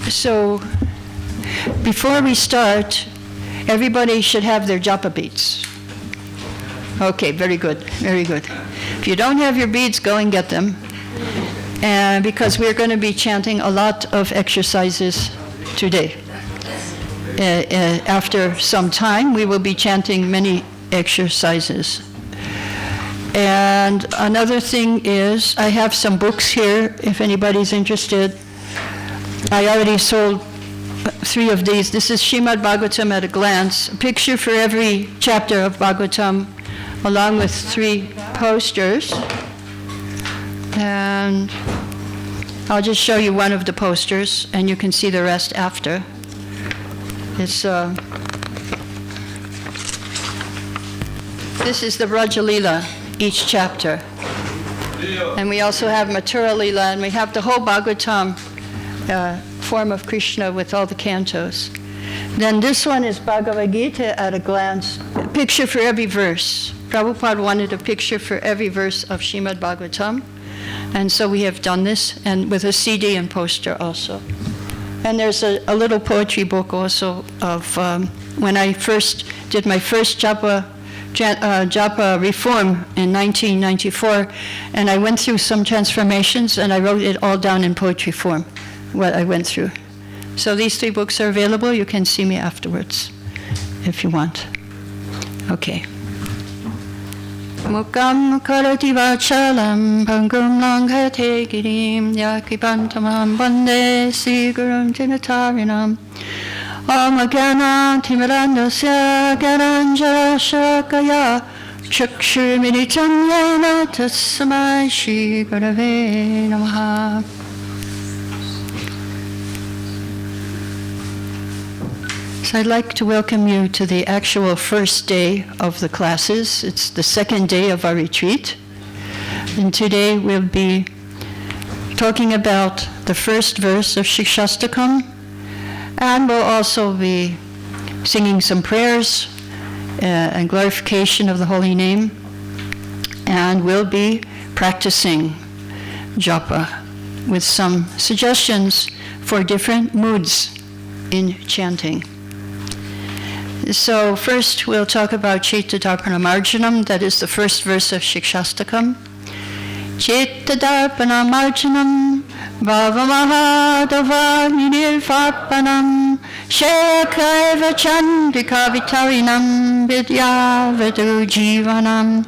So, before we start, everybody should have their japa beads. Okay, very good, very good. If you don't have your beads, go and get them. And because we're going to be chanting a lot of exercises today. After some time, we will be chanting many exercises. And another thing is, I have some books here, if anybody's interested. I already sold 3 of these. This is Srimad Bhagavatam at a glance, a picture for every chapter of Bhagavatam, along with 3 posters. And I'll just show you one of the posters, and you can see the rest after. It's this is the Vraja Lila, each chapter. And we also have Mathura Lila, and we have the whole Bhagavatam form of Krishna with all the cantos. Then this one is Bhagavad Gita at a glance, a picture for every verse. Prabhupada wanted a picture for every verse of Srimad Bhagavatam, and so we have done this, and with a CD and poster also. And there's a little poetry book also of when I first did my first Japa reform in 1994, and I went through some transformations, and I wrote it all down in poetry form, what I went through. So these 3 books are available. You can see me afterwards if you want. Okay. Mukam karati vachalam pangum langhate girim yakipantamam bande sigurum tinatarinam amagana timirandasya garanjara shakaya chakshurminitam yena tassamai shri gurave namaha. So I'd like to welcome you to the actual first day of the classes. It's the second day of our retreat. And today we'll be talking about the first verse of SHASTAKAM, and we'll also be singing some prayers and glorification of the holy name, and we'll be practicing japa with some suggestions for different moods in chanting. So first we'll talk about Chittadarpanamarjanam, that is the first verse of Shikshastakam. Chittadarpanamarjanam Bhavamahadavaninirvarpanam Shekaiva Chandikavitarinam Vidyavadu Jivanam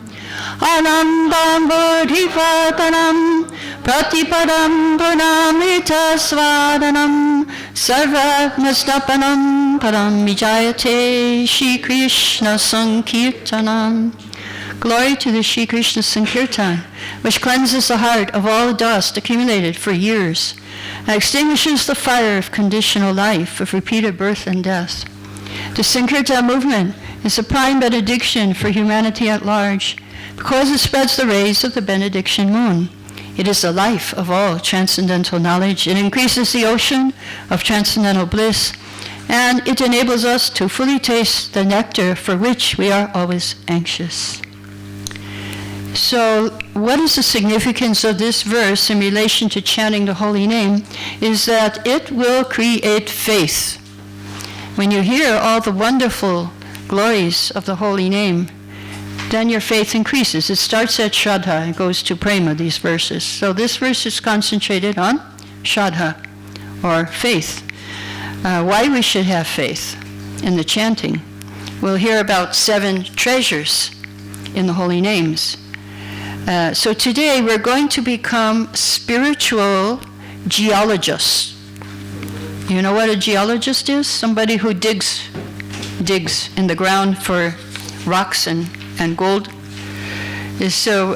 Anandam Bodhivatanam Pratipadam Purnamita Svadanam Sarvagnastapanam Param Vijayate Shri Krishna Sankirtanam. Glory to the Shri Krishna Sankirtan, which cleanses the heart of all dust accumulated for years and extinguishes the fire of conditional life, of repeated birth and death. The Sankirtan movement is a prime benediction for humanity at large because it spreads the rays of the benediction moon. It is the life of all transcendental knowledge. It increases the ocean of transcendental bliss, and it enables us to fully taste the nectar for which we are always anxious. So, what is the significance of this verse in relation to chanting the holy name is that it will create faith. When you hear all the wonderful glories of the holy name, then your faith increases. It starts at Shraddha and goes to Prema, these verses. So this verse is concentrated on Shraddha, or faith. Why we should have faith in the chanting. We'll hear about 7 treasures in the holy names. So today we're going to become spiritual geologists. You know what a geologist is? Somebody who digs in the ground for rocks and gold. So,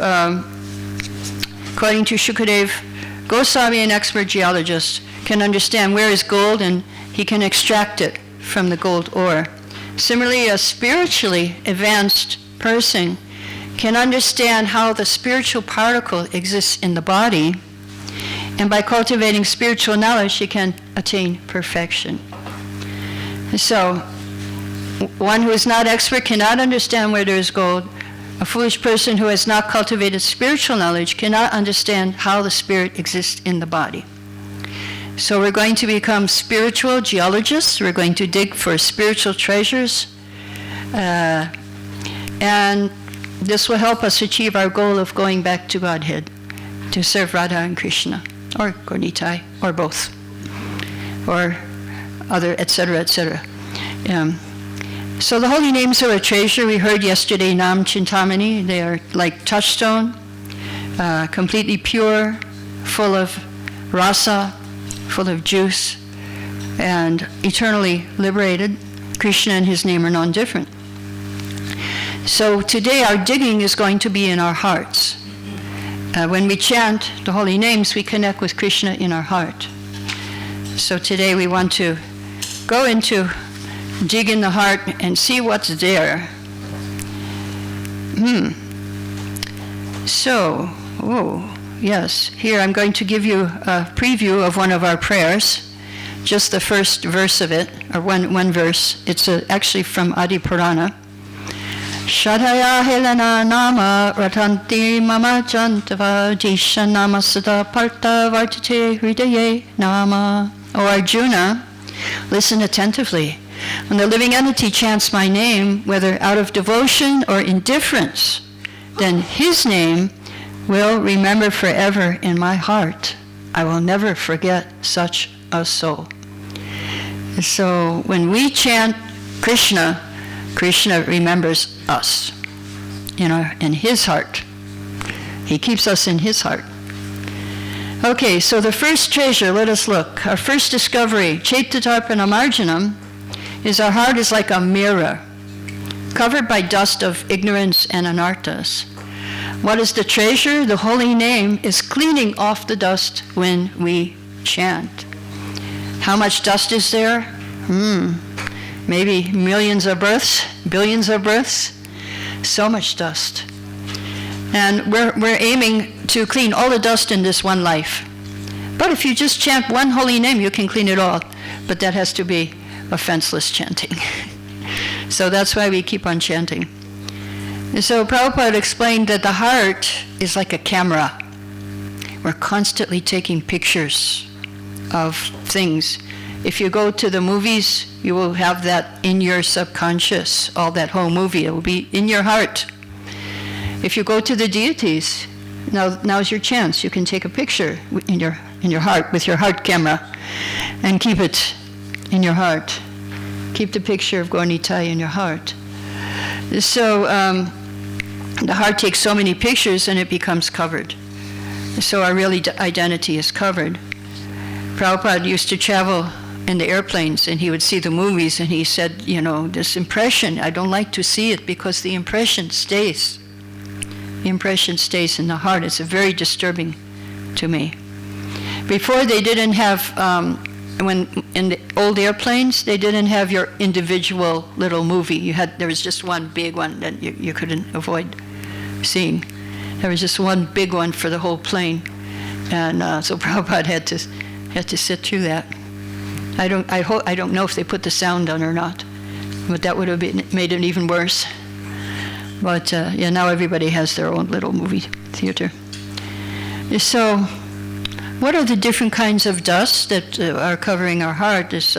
according to Shukadev Goswami, an expert geologist can understand where is gold and he can extract it from the gold ore. Similarly, a spiritually advanced person can understand how the spiritual particle exists in the body, and by cultivating spiritual knowledge, he can attain perfection. So, one who is not expert cannot understand where there is gold. A foolish person who has not cultivated spiritual knowledge cannot understand how the spirit exists in the body. So we're going to become spiritual geologists. We're going to dig for spiritual treasures. And this will help us achieve our goal of going back to Godhead, to serve Radha and Krishna, or Gauritai, or both, or other, etc., etc. So the holy names are a treasure. We heard yesterday Nam Chintamani. They are like touchstone, completely pure, full of rasa, full of juice, and eternally liberated. Krishna and his name are non-different. So today our digging is going to be in our hearts. When we chant the holy names, we connect with Krishna in our heart. So today we want to go into, dig in the heart and see what's there. So, yes, here I'm going to give you a preview of one of our prayers, just the first verse of it, or one verse. It's actually from Adi Purana. Shadaya Helena Nama Ratanti Mama Jantava Jisha Nama Sada Parta Vartate Hridaye Nama. O Arjuna, listen attentively. When the living entity chants my name, whether out of devotion or indifference, then his name will remember forever in my heart. I will never forget such a soul. So when we chant Krishna, Krishna remembers us in his heart. He keeps us in his heart. Okay, so the first treasure, let us look. Our first discovery, Chaitatarpana Marjanam, is our heart is like a mirror, covered by dust of ignorance and anarthas. What is the treasure? The holy name is cleaning off the dust when we chant. How much dust is there? Maybe millions of births, billions of births. So much dust. And we're aiming to clean all the dust in this one life. But if you just chant one holy name, you can clean it all. But that has to be offenseless chanting. So that's why we keep on chanting. And so Prabhupada explained that the heart is like a camera. We're constantly taking pictures of things. If you go to the movies, you will have that in your subconscious, all that whole movie. It will be in your heart. If you go to the deities, now's your chance. You can take a picture in your heart with your heart camera and keep it in your heart. Keep the picture of Gaunitai in your heart. So the heart takes so many pictures and it becomes covered. So our real identity is covered. Prabhupada used to travel in the airplanes and he would see the movies and he said, this impression, I don't like to see it because the impression stays. The impression stays in the heart. It's very disturbing to me. Before they didn't have, when in the old airplanes, they didn't have your individual little movie. There was just one big one that you couldn't avoid seeing. There was just one big one for the whole plane. And so Prabhupada had to sit through that. I don't know if they put the sound on or not, but that would have made it even worse. But now everybody has their own little movie theater. So, what are the different kinds of dust that are covering our heart? There's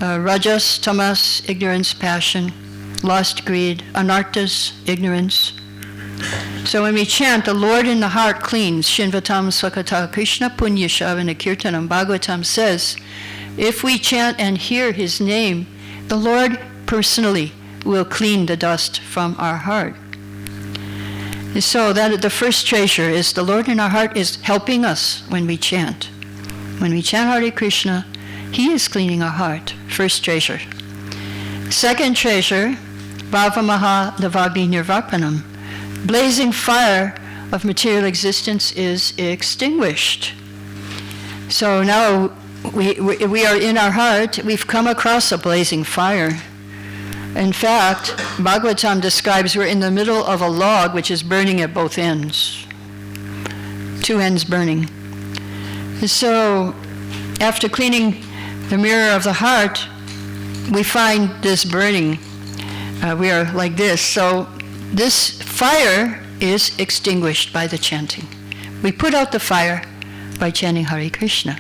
rajas, tamas, ignorance, passion, lust, greed, anarthas, ignorance. So when we chant, the Lord in the heart cleans. Shinvatam Swakata Krishna Punya Shavana Kirtanam. Bhagavatam says, if we chant and hear his name, the Lord personally will clean the dust from our heart. So that the first treasure is the Lord in our heart is helping us when we chant. When we chant Hare Krishna, he is cleaning our heart. First treasure. Second treasure, Bhavamaha Davagni Nirvapanam. Blazing fire of material existence is extinguished. So now we are in our heart, we've come across a blazing fire. In fact, Bhagavatam describes we're in the middle of a log which is burning at both ends. Two ends burning. So after cleaning the mirror of the heart, we find this burning. We are like this. So this fire is extinguished by the chanting. We put out the fire by chanting Hare Krishna.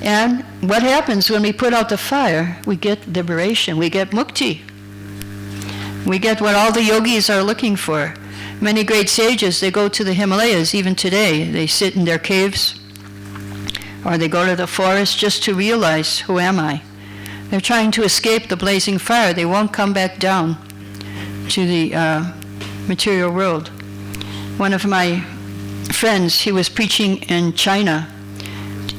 And what happens when we put out the fire? We get liberation, we get mukti. We get what all the yogis are looking for. Many great sages, they go to the Himalayas, even today. They sit in their caves, or they go to the forest just to realize, who am I? They're trying to escape the blazing fire. They won't come back down to the material world. One of my friends, he was preaching in China,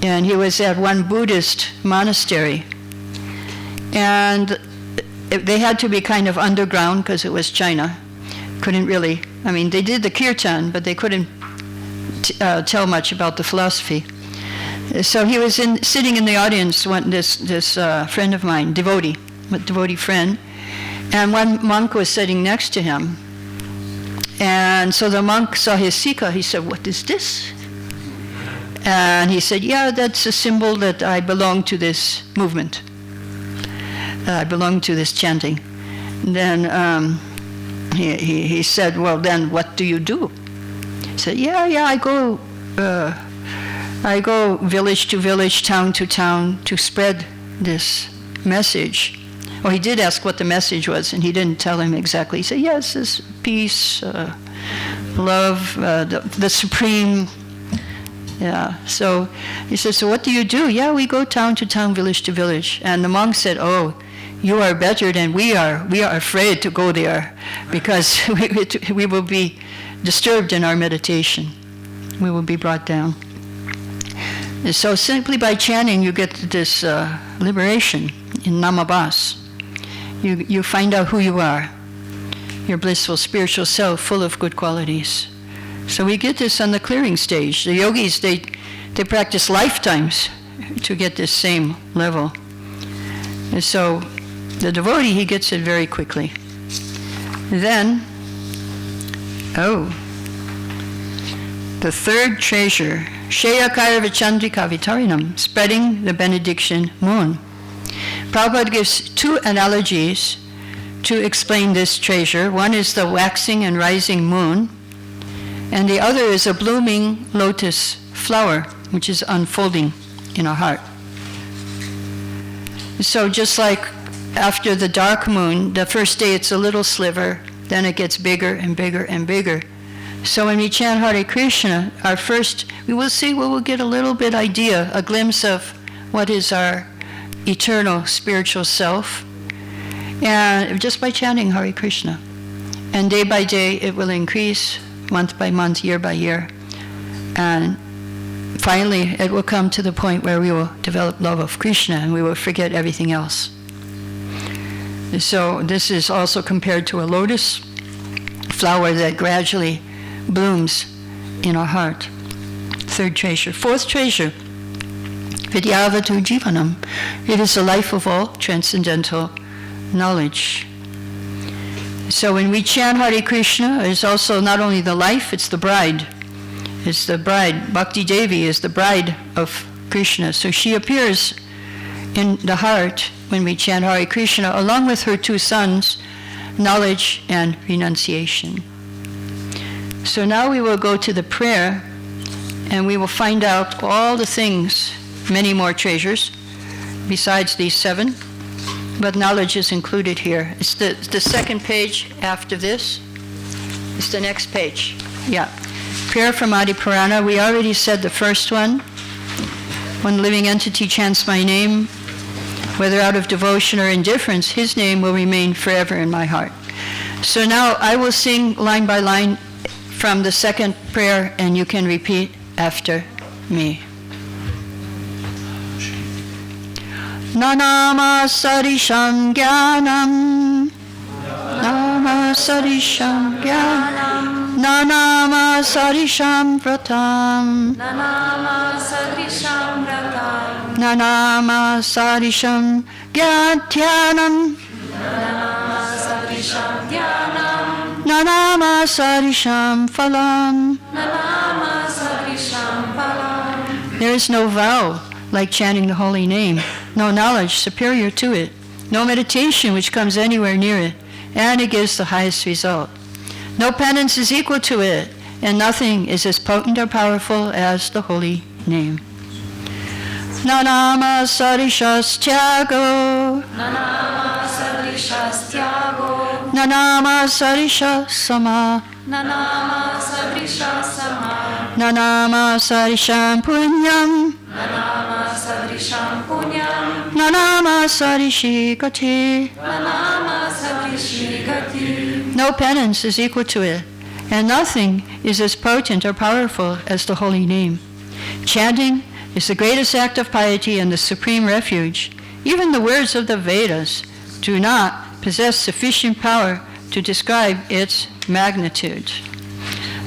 and he was at one Buddhist monastery. And they had to be kind of underground because it was China. Couldn't really, I mean, they did the kirtan, but they couldn't tell much about the philosophy. So he was sitting in the audience, this friend of mine, devotee friend, and one monk was sitting next to him. And so the monk saw his sikha. He said, "What is this?" And he said, "Yeah, that's a symbol that I belong to this movement. I belong to this chanting." And then he said, "Well, then what do you do?" He said, yeah, I go village to village, town to town to spread this message." Well, he did ask what the message was, and he didn't tell him exactly. He said, yes, it's peace, love, the supreme. Yeah, so he said, so what do you do? Yeah, we go town to town, village to village. And the monk said, oh, you are better than we are. We are afraid to go there because we will be disturbed in our meditation. We will be brought down. And so simply by chanting, you get this liberation in namabhas. You find out who you are, your blissful spiritual self full of good qualities. So we get this on the clearing stage. The yogis, they practice lifetimes to get this same level. And so the devotee, he gets it very quickly. Then, the third treasure, Sheyakara Vichandrika Vitarinam, spreading the benediction moon. Prabhupada gives two analogies to explain this treasure. One is the waxing and rising moon, and the other is a blooming lotus flower, which is unfolding in our heart. So just like after the dark moon, the first day it's a little sliver, then it gets bigger and bigger and bigger. So when we chant Hare Krishna, we will get a little bit idea, a glimpse of what is our eternal spiritual self, and just by chanting Hare Krishna. And day by day it will increase, month by month, year by year. And finally it will come to the point where we will develop love of Krishna and we will forget everything else. So this is also compared to a lotus flower that gradually blooms in our heart. Third treasure. Fourth treasure, Vidyavatu Jivanam. It is the life of all transcendental knowledge. So when we chant Hare Krishna, it's also not only the life, it's the bride. It's the bride. Bhakti Devi is the bride of Krishna. So she appears in the heart when we chant Hare Krishna, along with her two sons, knowledge and renunciation. So now we will go to the prayer, and we will find out all the things, many more treasures, besides these 7, but knowledge is included here. It's the second page after this. It's the next page. Yeah. Prayer from Adi Purana. We already said the first one. When living entity chants my name, whether out of devotion or indifference, his name will remain forever in my heart. So now I will sing line by line from the second prayer, and you can repeat after me. Nanama sarisham jnanam, Nanama sarisham jnanam, Nanama sarisham vratam, Nanama sarisham vratam, Nanama sarisham gyatyanam, Nanama sarisham dhyanam, Nanama sarisham phalam. Nanama sarisham phalam. There is no vow like chanting the holy name, no knowledge superior to it, no meditation which comes anywhere near it, and it gives the highest result. No penance is equal to it, and nothing is as potent or powerful as the holy name. Nanama sarishastyago. Nanama sadrishastyago. Nanama sarishasama. Nanama sadrishasama. Nanama sarisham punyam. Nanama sadrisham punyam. Nanama sarishigati. Nanama sadrishigati. No penance is equal to it, and nothing is as potent or powerful as the holy name. Chanting is the greatest act of piety and the supreme refuge. Even the words of the Vedas do not possess sufficient power to describe its magnitude.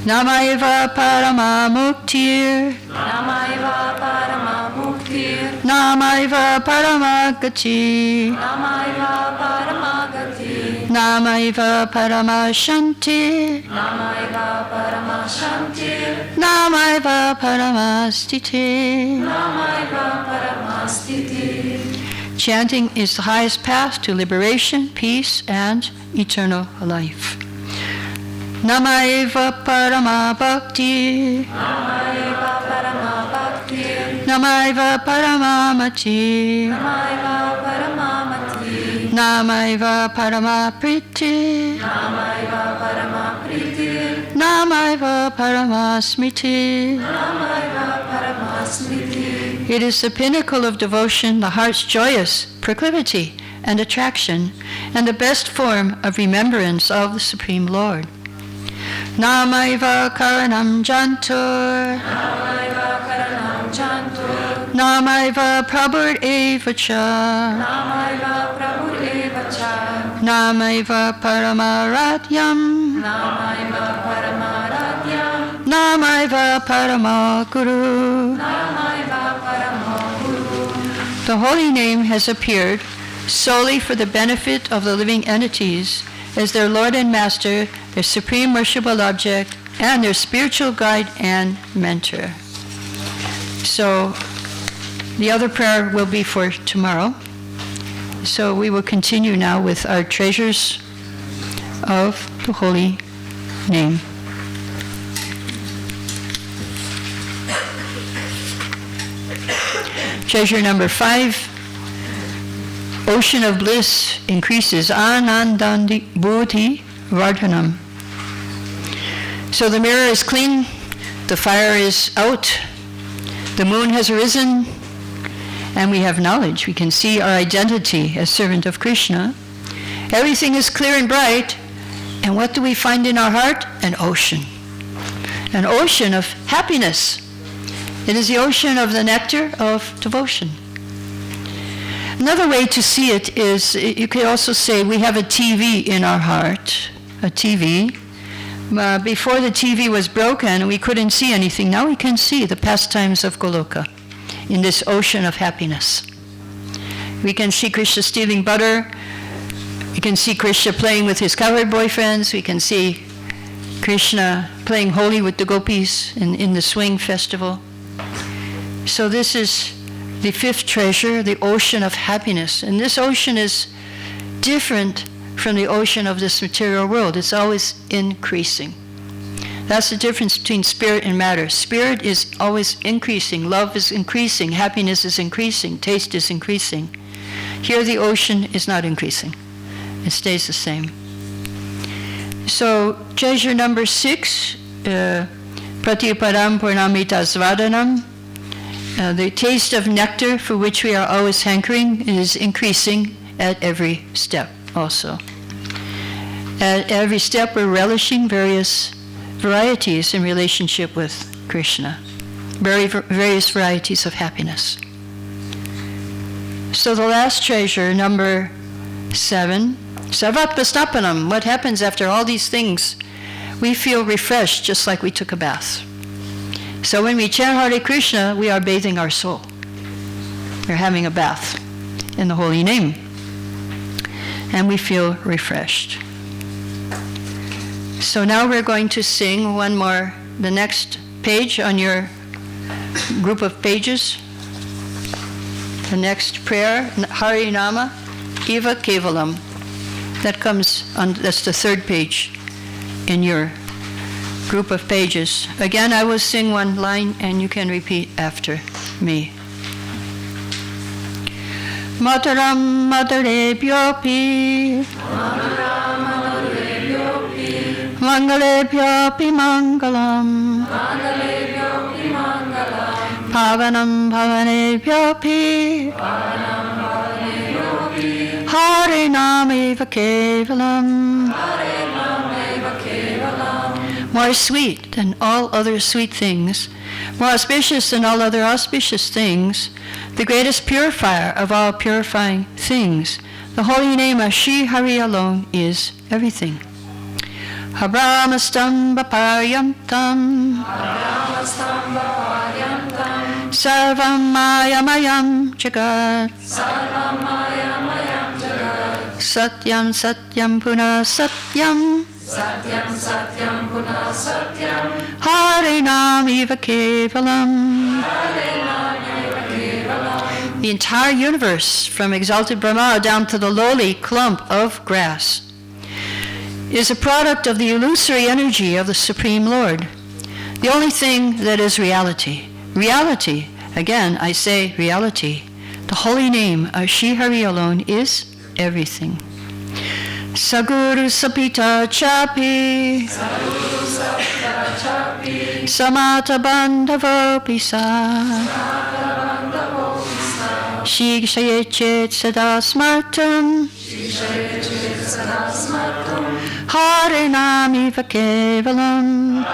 Namayeva parama muktir. Namayeva parama muktir. Namayeva parama gati. Namayeva parama gati. Namayeva parama shanti. Namayeva parama shanti. Namayeva parama stiti. Namayeva parama stiti. Chanting is the highest path to liberation, peace, and eternal life. Namayeva parama bhakti. Namayeva parama bhakti. Namayeva parama mati. Namayeva parama mati. Namayeva parama priti. Namayeva parama priti. Namayeva parama smriti. Namayeva parama smriti. It is the pinnacle of devotion, the heart's joyous proclivity and attraction, and the best form of remembrance of the Supreme Lord. Namayeva karanam jantur. Namayeva karanam jantur. Namayeva prabhur evacha. Namayeva prabhur evacha. Namayeva paramaratyam. Namayeva paramaratyam. Namayeva paramaguru. Namayeva paramaguru. The holy name has appeared solely for the benefit of the living entities as their Lord and Master, their supreme worshipable object, and their spiritual guide and mentor. So the other prayer will be for tomorrow. So we will continue now with our treasures of the holy name. Treasure number 5. Ocean of bliss increases. Anandandi buddhi vardhanam. So the mirror is clean, the fire is out, the moon has arisen, and we have knowledge. We can see our identity as servant of Krishna. Everything is clear and bright, and what do we find in our heart? An ocean of happiness. It is the ocean of the nectar of devotion. Another way to see it is, you could also say we have a TV in our heart, a TV. Before the TV was broken, we couldn't see anything. Now we can see the pastimes of Goloka in this ocean of happiness. We can see Krishna stealing butter. We can see Krishna playing with his cowherd boyfriends. We can see Krishna playing holy with the gopis in the swing festival. So this is the 5th treasure, the ocean of happiness. And this ocean is different from the ocean of this material world. It's always increasing. That's the difference between spirit and matter. Spirit is always increasing. Love is increasing. Happiness is increasing. Taste is increasing. Here the ocean is not increasing. It stays the same. So treasure number 6, Pratiparam Purnamita Svadanam. The taste of nectar for which we are always hankering is increasing at every step also. At every step we're relishing various varieties in relationship with Krishna, various varieties of happiness. So the last treasure, number 7, Sarvatpastapanam. What happens after all these things? We feel refreshed just like we took a bath. So when we chant Hare Krishna, we are bathing our soul. We're having a bath in the holy name. And we feel refreshed. So now we're going to sing one more, the next page on your group of pages. The next prayer, Hari Nama, Eva Kevalam. That comes on, that's the 3rd page in your group of pages. Again, I will sing one line and you can repeat after me. Mataram Madarebhyopi Mangalebhyopi Mangalam Pavanam Bhavanebhyopi Hare Nameva Kevalam. More sweet than all other sweet things, more auspicious than all other auspicious things, the greatest purifier of all purifying things, the holy name of Shri Hari alone is everything. Habramastam Baparyantam Sarvam Mayamayam Jagat Satyam Satyam Puna Satyam Satyam Satyam Puna Satyam Hare Namiva Kevalam. The entire universe, from exalted Brahma down to the lowly clump of grass, is a product of the illusory energy of the Supreme Lord. The only thing that is reality. Reality, again I say reality. The holy name of Shri Hari alone is everything. Saguru Sapita Chapi Samata Bandhavopi Sa Shikshayechet Sada Smartam Hare Namiva Kevalam.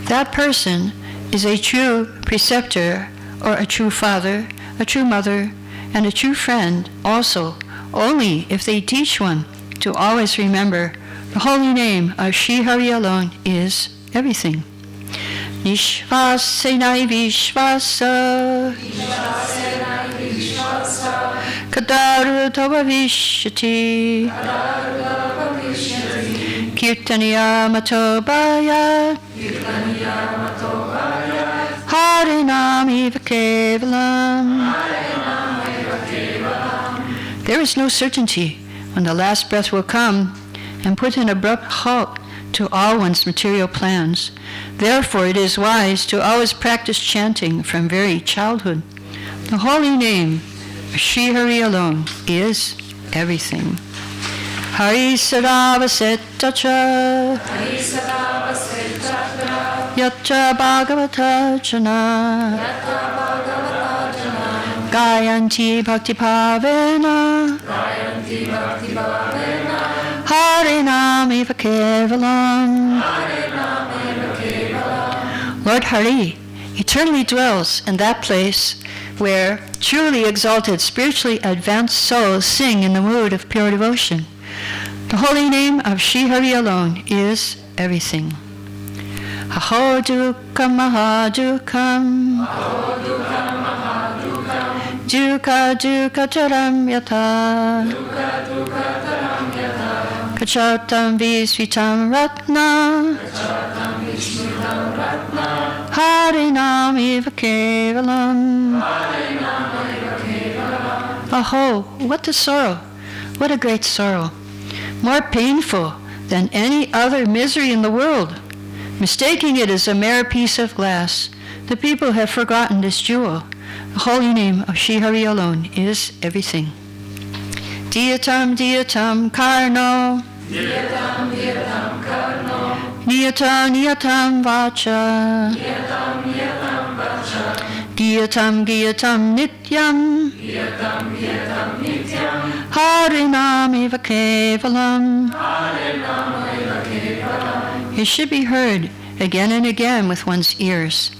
That person is a true preceptor or a true father, a true mother, and a true friend also, only if they teach one to always remember the holy name of Shri Hari alone is everything. Nishvasenai Vishvasa Kadarutava Vishyati Kirtaniya Matobaya Hare Namiva Kevalam. There is no certainty when the last breath will come and put an abrupt halt to all one's material plans. Therefore, it is wise to always practice chanting from very childhood. The holy name of Shri Hari alone is everything. Hari Sadavasetacha Yacha Bhagavata Jana Gayanti Bhakti Bhavena Hare Namiva Kevalam. Lord Hari eternally dwells in that place where truly exalted, spiritually advanced souls sing in the mood of pure devotion. The holy name of Shri Hari alone is everything. Aho dukam mahadukam Dukkha dukkha taram yata Kachatam visvitam ratna Hare Namiva Kevalam. Aho, what a sorrow, what a great sorrow, more painful than any other misery in the world. Mistaking it as a mere piece of glass, the people have forgotten this jewel. The holy name of Shri Hari alone is everything. Diyatam diyatam karno Niyata niyatam vacha Giyatam giyatam nityam Hare Namiva Kevalam. It should be heard again and again with one's ears.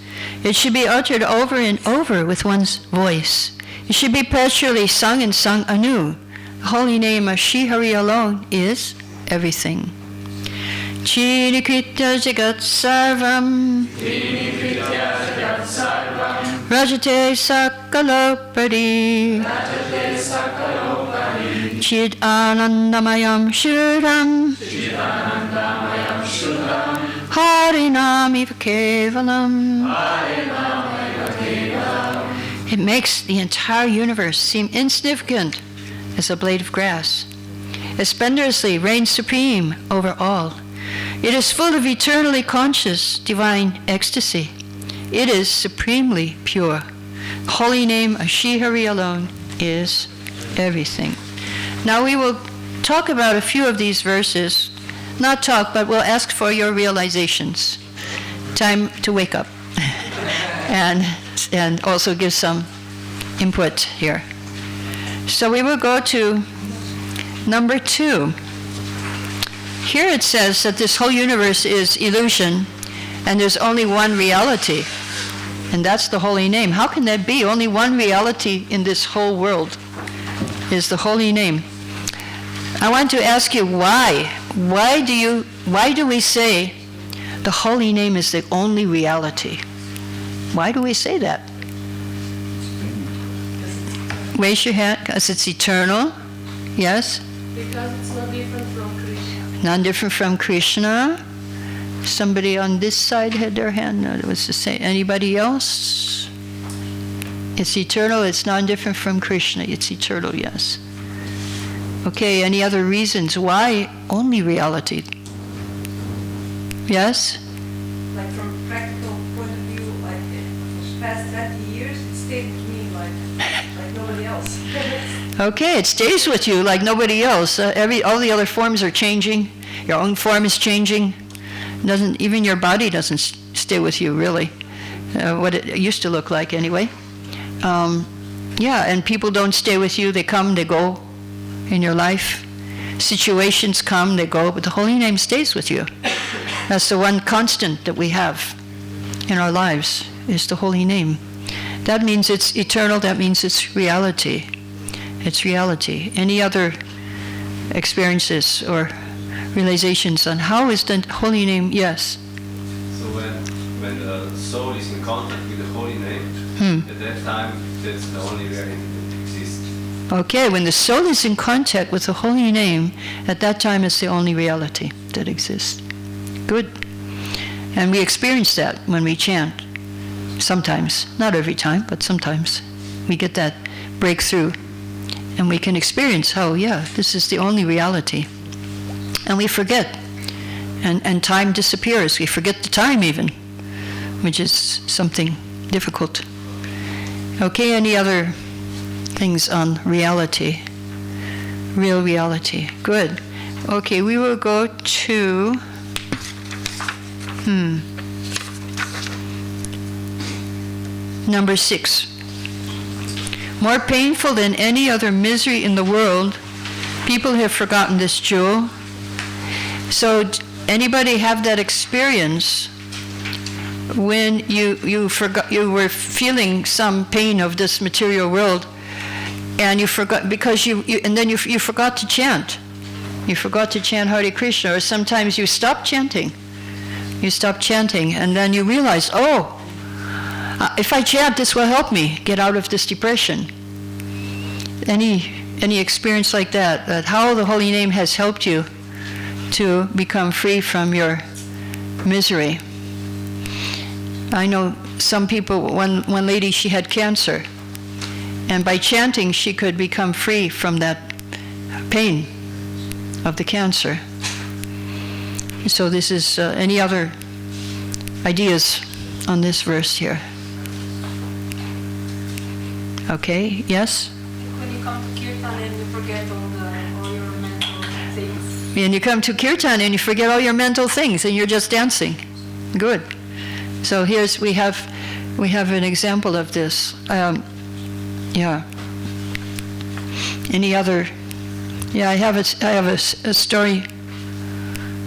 It should be uttered over and over with one's voice. It should be perpetually sung and sung anew. The holy name of Shri Hari alone is everything. Chidikritya jagat sarvam Rajate sakalopadi Chid anandamayam shuram Hare Namiva Kevalam. It makes the entire universe seem insignificant as a blade of grass. It splendorously reigns supreme over all. It is full of eternally conscious divine ecstasy. It is supremely pure. Holy name of Shri Hari alone is everything. Now we will talk about a few of these verses. Not talk, but we'll ask for your realizations. Time to wake up. and also give some input here. So we will go to number 2. Here it says that this whole universe is illusion and there's only one reality, and that's the holy name. How can that be? Only one reality in this whole world is the holy name. I want to ask you why. Why do we say the holy name is the only reality? Why do we say that? Raise your hand, because it's eternal. Yes? Because it's not different from Krishna. Not different from Krishna. Somebody on this side had their hand. No, it was the same. Anybody else? It's eternal. It's not different from Krishna. It's eternal, yes. Okay, any other reasons why only reality? Yes? Like from a practical point of view, like for the past 20 years, it stayed with me like nobody else. Okay, it stays with you like nobody else. All the other forms are changing. Your own form is changing. Even your body doesn't stay with you really. What it used to look like anyway. Yeah, and people don't stay with you. They come, they go in your life. Situations come, they go, but the holy name stays with you. That's the one constant that we have in our lives, is the holy name. That means it's eternal, that means it's reality. It's reality. Any other experiences or realizations on how is the holy name? Yes? So when the soul is in contact with the holy name, at that time, that's the only reality that exists. Okay, when the soul is in contact with the holy name, at that time it's the only reality that exists. Good. And we experience that when we chant. Sometimes, not every time, but sometimes we get that breakthrough and we can experience how, yeah, this is the only reality. And we forget. And time disappears. We forget the time even, which is something difficult. Okay, any other things on reality? Real reality. Good. Okay, we will go to number 6. More painful than any other misery in the world, people have forgotten this jewel. So anybody have that experience when you were feeling some pain of this material world, and you forgot because you forgot to chant. You forgot to chant Hare Krishna, or sometimes you stop chanting. You stop chanting, and then you realize, oh, if I chant, this will help me get out of this depression. Any experience like that? That how the holy name has helped you to become free from your misery. I know some people, one lady, she had cancer, and by chanting she could become free from that pain of the cancer. So this is, any other ideas on this verse here? Okay, yes? When you come to Kirtan and you forget all your mental things. And you come to Kirtan and you forget all your mental things and you're just dancing. Good. So we have an example of this. Yeah. Any other? Yeah, I have a story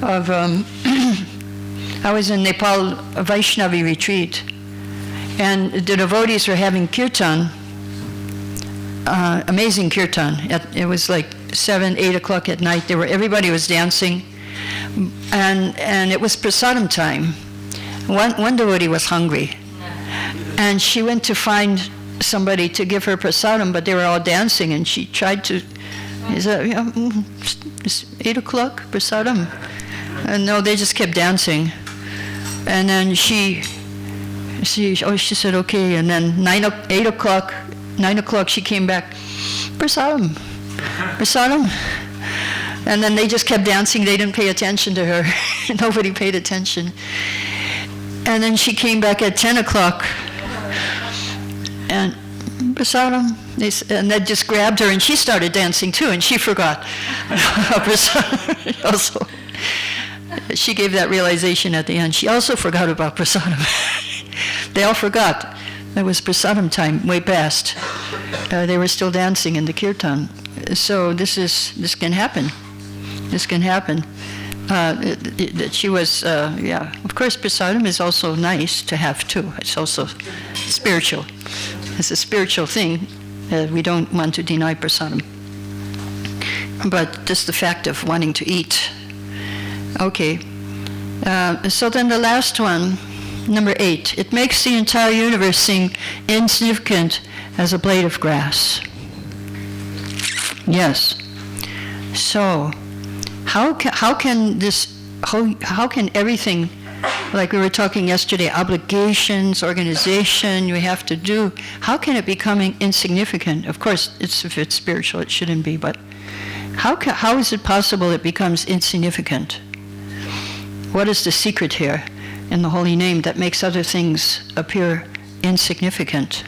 of I was in Nepal, a Vaishnavi retreat, and the devotees were having kirtan, amazing kirtan. It was like 7, 8 o'clock at night. Everybody was dancing, and it was prasadam time. One devotee was hungry, and she went to find somebody to give her prasadam, but they were all dancing, and she tried to. Is that, it's 8 o'clock prasadam? And no, they just kept dancing. And then she said okay. And then 9 o'clock she came back. Prasadam. And then they just kept dancing. They didn't pay attention to her. Nobody paid attention. And then she came back at 10 o'clock. And prasadam, and they just grabbed her, and she started dancing too, and she forgot prasadam also. She gave that realization at the end. She also forgot about prasadam. They all forgot. It was prasadam time, way past. They were still dancing in the kirtan. So this can happen. This can happen. She was, of course, prasadam is also nice to have too. It's also spiritual. It's a spiritual thing. We don't want to deny prasadam. But just the fact of wanting to eat. Okay. So then the last one, number 8. It makes the entire universe seem insignificant as a blade of grass. Yes. So, how can everything, like we were talking yesterday, obligations, organization we have to do, how can it become insignificant? Of course, if it's spiritual, it shouldn't be, but how is it possible it becomes insignificant? What is the secret here in the holy name that makes other things appear insignificant?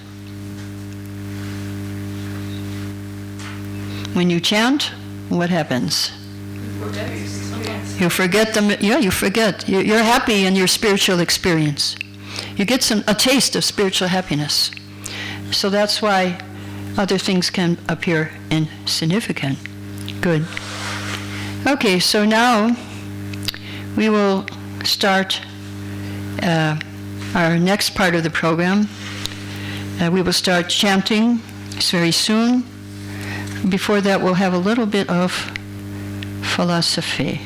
When you chant, what happens? You forget them. Yeah, you forget. You're happy in your spiritual experience. You get a taste of spiritual happiness. So that's why other things can appear insignificant. Good. Okay, so now we will start our next part of the program. We will start chanting very soon. Before that, we'll have a little bit of philosophy.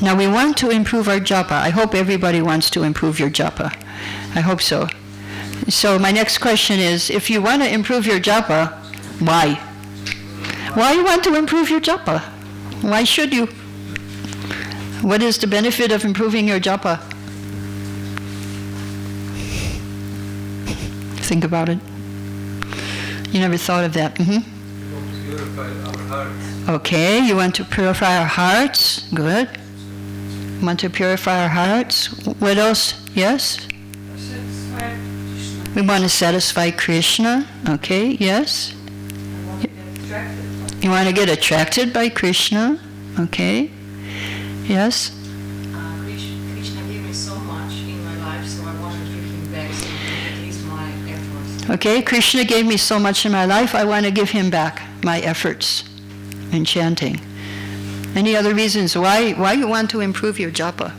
Now we want to improve our japa. I hope everybody wants to improve your japa. I hope so. So my next question is, if you want to improve your japa, why? Why you want to improve your japa? Why should you? What is the benefit of improving your japa? Think about it. You never thought of that. Mm-hmm. Purify our hearts. Okay, you want to purify our hearts. Good. Want to purify our hearts. What else? Yes? We want to satisfy Krishna. Okay, yes. You want to get attracted by Krishna. Okay. Yes. Krishna gave me so much in my life, so I want to give him back at least my efforts. Okay, Krishna gave me so much in my life, I want to give him back my efforts in chanting. Any other reasons why you want to improve your japa?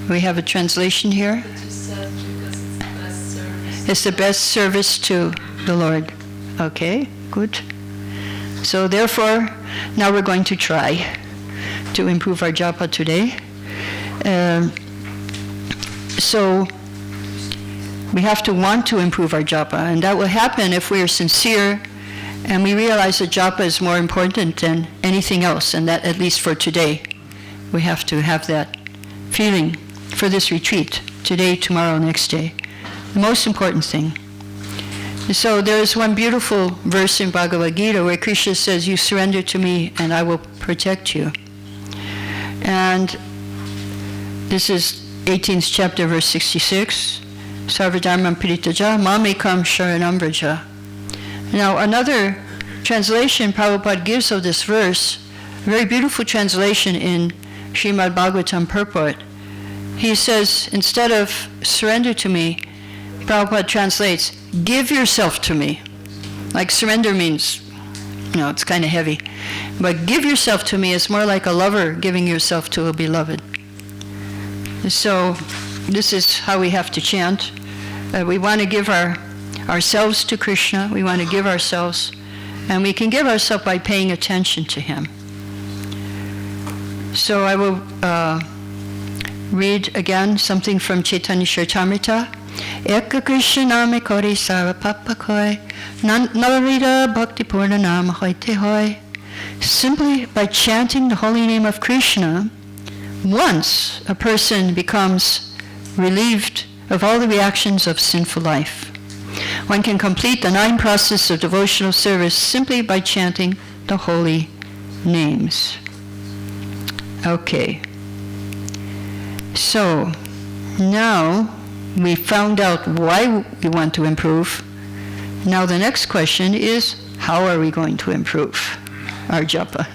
We have a translation here. It's the best service to the Lord. Okay, good. So therefore, now we're going to try to improve our japa today. So we have to want to improve our japa, and that will happen if we are sincere and we realize that japa is more important than anything else, and that at least for today, we have to have that feeling for this retreat, today, tomorrow, next day. The most important thing. So there is one beautiful verse in Bhagavad Gita where Krishna says, "You surrender to me and I will protect you." And this is 18th chapter, verse 66. Sarvadharmam paritaja mamekam sharanam vraja. Now another translation Prabhupada gives of this verse, a very beautiful translation in Srimad Bhagavatam purport. He says, instead of surrender to me, Prabhupada translates, give yourself to me. Like surrender means, it's kind of heavy. But give yourself to me is more like a lover giving yourself to a beloved. So this is how we have to chant. We want to give ourselves to Krishna. We want to give ourselves. And we can give ourselves by paying attention to him. So I will read again something from Chaitanya Charitamrita. Eka Krishna me kori sara papa koi, navarita bhakti purna nama hoite hoi. Simply by chanting the holy name of Krishna, once a person becomes relieved of all the reactions of sinful life. One can complete the 9 processes of devotional service simply by chanting the holy names. Okay. So now we found out why we want to improve. Now the next question is, how are we going to improve our japa?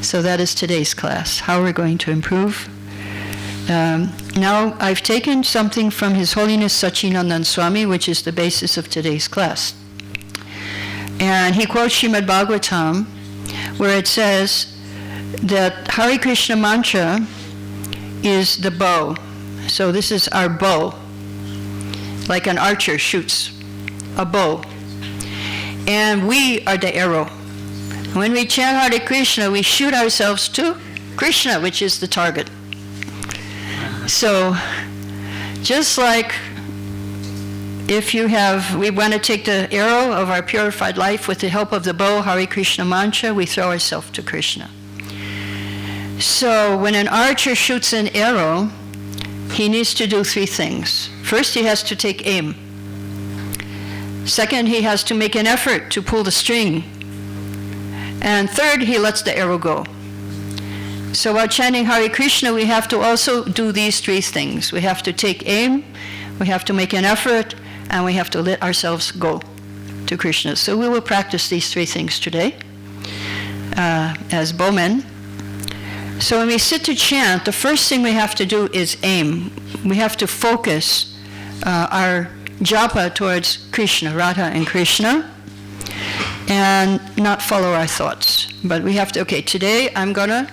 So that is today's class, how we're going to improve. Now I've taken something from His Holiness Sachinandan Swami, which is the basis of today's class. And he quotes Srimad Bhagavatam, where it says that Hare Krishna mantra is the bow. So this is our bow, like an archer shoots a bow. And we are the arrow. When we chant Hare Krishna, we shoot ourselves to Krishna, which is the target. So, just like if we want to take the arrow of our purified life with the help of the bow, Hare Krishna mantra, we throw ourselves to Krishna. So, when an archer shoots an arrow, he needs to do three things. First, he has to take aim. Second, he has to make an effort to pull the string. And third, he lets the arrow go. So while chanting Hare Krishna, we have to also do these three things. We have to take aim, we have to make an effort, and we have to let ourselves go to Krishna. So we will practice these three things today as bowmen. So when we sit to chant, the first thing we have to do is aim. We have to focus our japa towards Krishna, Radha and Krishna, and not follow our thoughts. But we have to, okay, today I'm going to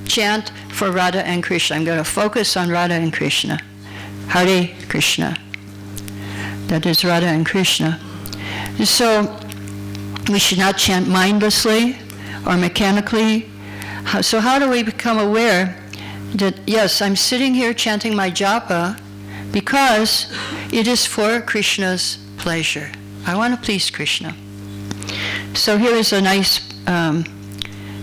chant for Radha and Krishna. I'm going to focus on Radha and Krishna. Hare Krishna. That is Radha and Krishna. So we should not chant mindlessly or mechanically. So how do we become aware that, yes, I'm sitting here chanting my japa because it is for Krishna's pleasure. I want to please Krishna. So here is a nice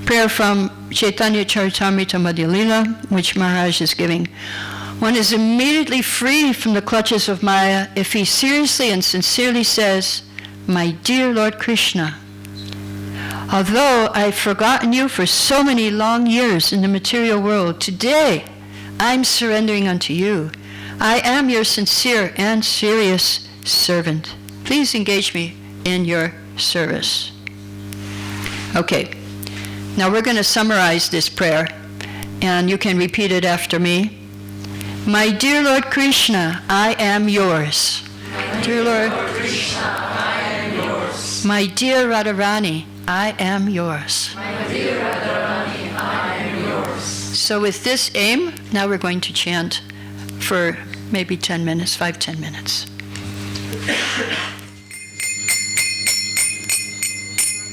prayer from Chaitanya Charitamrita Madhya Lila, which Maharaj is giving. One is immediately free from the clutches of Maya if he seriously and sincerely says, "My dear Lord Krishna, although I've forgotten you for so many long years in the material world, today I'm surrendering unto you. I am your sincere and serious servant. Please engage me in your service." Okay, now we're going to summarize this prayer, and you can repeat it after me. My dear Lord Krishna, I am yours. My dear Lord Krishna, I am yours. My dear Radharani, I am yours. My dear Radharani, I am yours. So with this aim, now we're going to chant for maybe 10 minutes, 5-10 minutes.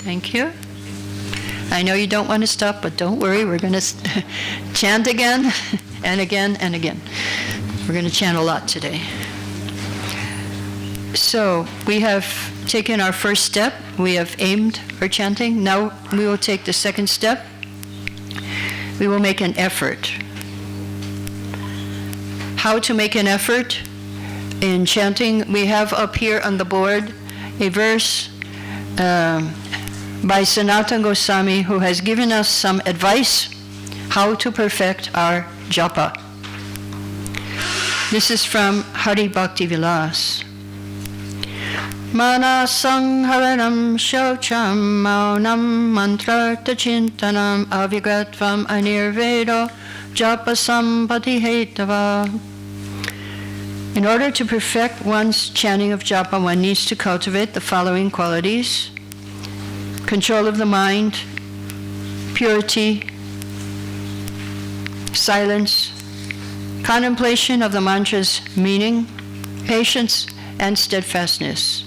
Thank you. I know you don't want to stop, but don't worry, we're going to chant again and again and again. We're going to chant a lot today. So we have taken our first step. We have aimed our chanting. Now we will take the second step. We will make an effort. How to make an effort in chanting? We have up here on the board a verse by Sanatana Goswami, who has given us some advice how to perfect our japa. This is from Hari Bhakti Vilas. Manasang haranam shocham maunam mantrartha chintanam avigatvam anirvedo japa sampati hetava. In order to perfect one's chanting of japa, one needs to cultivate the following qualities: control of the mind, purity, silence, contemplation of the mantra's meaning, patience, and steadfastness.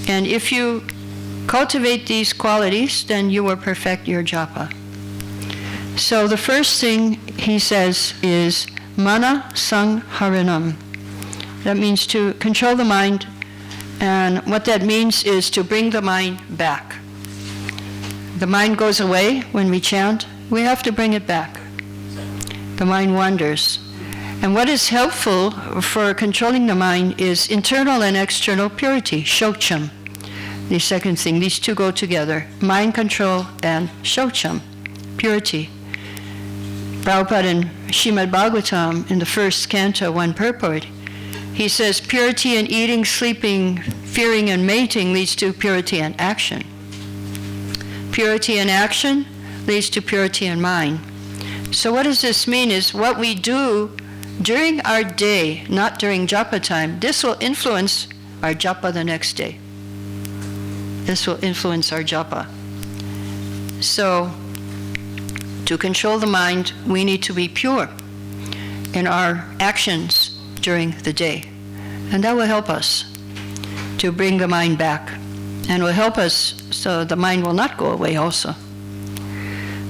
And if you cultivate these qualities, then you will perfect your japa. So the first thing he says is mana sangharanam. That means to control the mind, and what that means is to bring the mind back. The mind goes away when we chant. We have to bring it back. The mind wanders. And what is helpful for controlling the mind is internal and external purity, shocham. The second thing, these two go together, mind control and shocham, purity. Prabhupada in Srimad Bhagavatam, in the first canto, 1 purport, he says, purity in eating, sleeping, fearing, and mating leads to purity in action. Purity in action leads to purity in mind. So what does this mean is what we do during our day, not during japa time, this will influence our japa the next day. This will influence our japa. So, to control the mind, we need to be pure in our actions during the day. And that will help us to bring the mind back. And will help us so the mind will not go away also.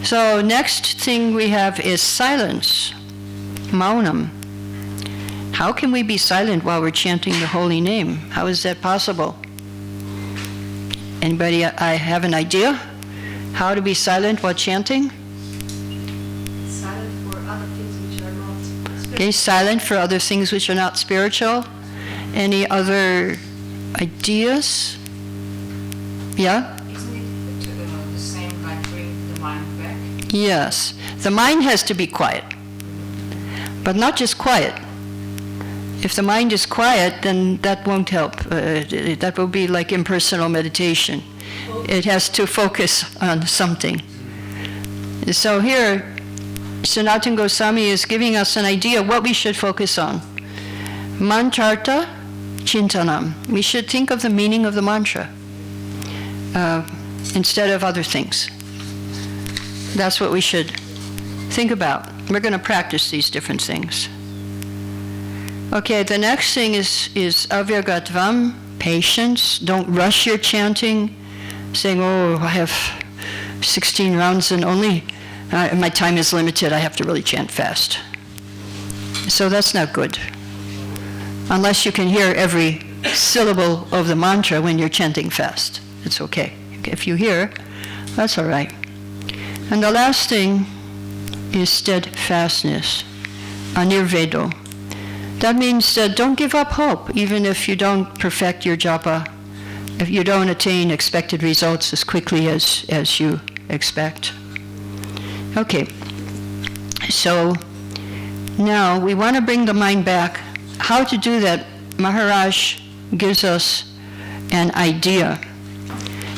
So next thing we have is silence, maunam. How can we be silent while we're chanting the holy name? How is that possible? Anybody I have an idea how to be silent while chanting? Silent for other things which are not spiritual. Okay, silent for other things which are not spiritual. Any other ideas? Yeah? Isn't it the same like bring the mind back? Yes. The mind has to be quiet. But not just quiet. If the mind is quiet, then that won't help. That will be like impersonal meditation. It has to focus on something. So here, Sanatana Goswami is giving us an idea of what we should focus on. Mantrartha chintanam. We should think of the meaning of the mantra instead of other things. That's what we should think about. We're going to practice these different things. Okay, the next thing is avyagattvam, patience. Don't rush your chanting, saying, oh, I have 16 rounds and only my time is limited, I have to really chant fast. So that's not good. Unless you can hear every syllable of the mantra when you're chanting fast. It's okay. If you hear, that's all right. And the last thing is steadfastness, anirvedo. That means don't give up hope, even if you don't perfect your japa, if you don't attain expected results as quickly as you expect. Okay, so now we want to bring the mind back. How to do that, Maharaj gives us an idea.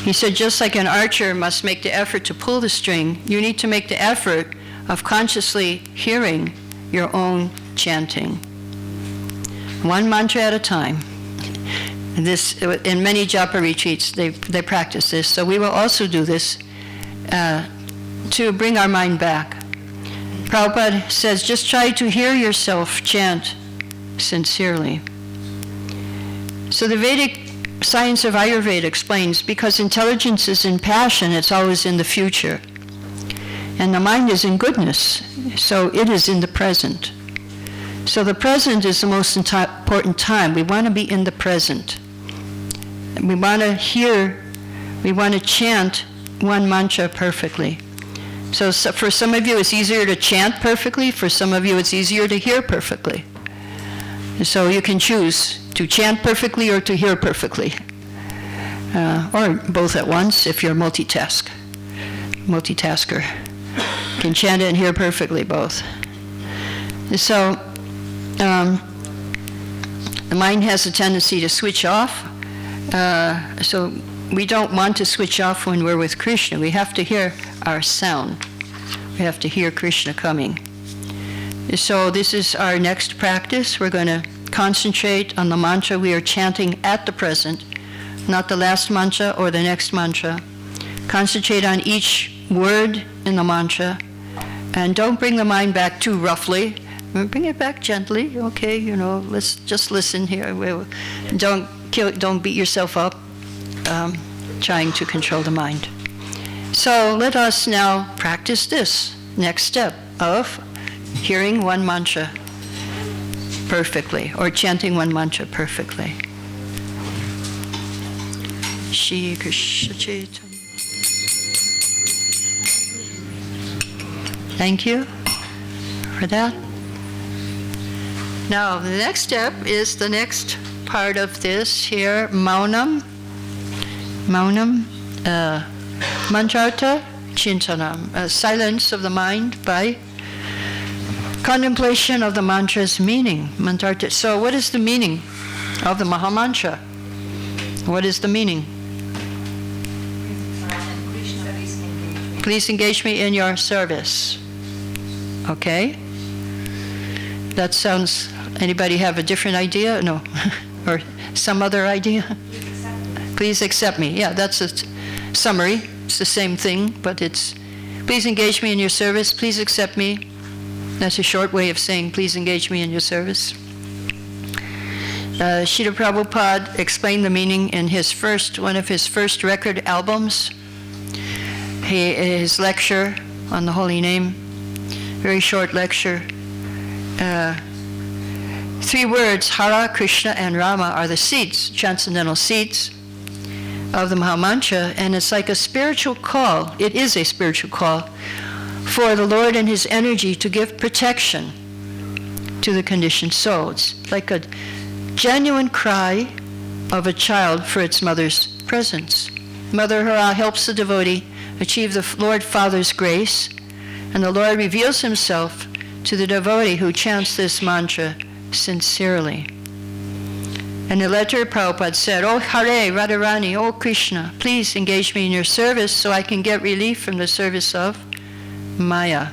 He said, just like an archer must make the effort to pull the string, you need to make the effort of consciously hearing your own chanting. One mantra at a time. This, in many japa retreats, they practice this. So we will also do this to bring our mind back. Prabhupada says, just try to hear yourself chant sincerely. So the Vedic science of Ayurveda explains, because intelligence is in passion, it's always in the future. And the mind is in goodness, so it is in the present. So the present is the most important time. We want to be in the present. We want to hear, we want to chant one mantra perfectly. So for some of you it's easier to chant perfectly, for some of you it's easier to hear perfectly. So you can choose to chant perfectly or to hear perfectly. Or both at once if you're multitasker. You can chant it and hear perfectly both. So the mind has a tendency to switch off. So we don't want to switch off when we're with Krishna. We have to hear our sound. We have to hear Krishna coming. So this is our next practice. We're going to concentrate on the mantra we are chanting at the present, not the last mantra or the next mantra. Concentrate on each word in the mantra, and don't bring the mind back too roughly. Bring it back gently. Okay, let's just listen here. Don't beat yourself up trying to control the mind. So let us now practice this next step of hearing one mantra perfectly, or chanting one mantra perfectly. Shri Krishna Chaitanya. Thank you for that. Now, the next step is the next part of this here, maunam. Maunam, mantrartha chintanam, silence of the mind by Contemplation of the mantra's meaning. Mantarta. So what is the meaning of the Mahamantra? What is the meaning? Please engage me in your service. Okay? That sounds, anybody have a different idea? No. Or some other idea? Please accept me. Yeah, that's a summary. It's the same thing, but it's, please engage me in your service. Please accept me. That's a short way of saying, please engage me in your service. Srila Prabhupada explained the meaning in one of his first record albums. His lecture on the holy name, very short lecture. 3 words, Hare, Krishna, and Rama, are the seeds, transcendental seeds of the Mahamantra, and it's like a spiritual call. It is a spiritual call for the Lord and His energy to give protection to the conditioned soul. It's like a genuine cry of a child for its mother's presence. Mother Hara helps the devotee achieve the Lord Father's grace, and the Lord reveals Himself to the devotee who chants this mantra sincerely. And the letter Prabhupada said, "Oh Hare, Radharani, oh Krishna, please engage me in your service so I can get relief from the service of Maya."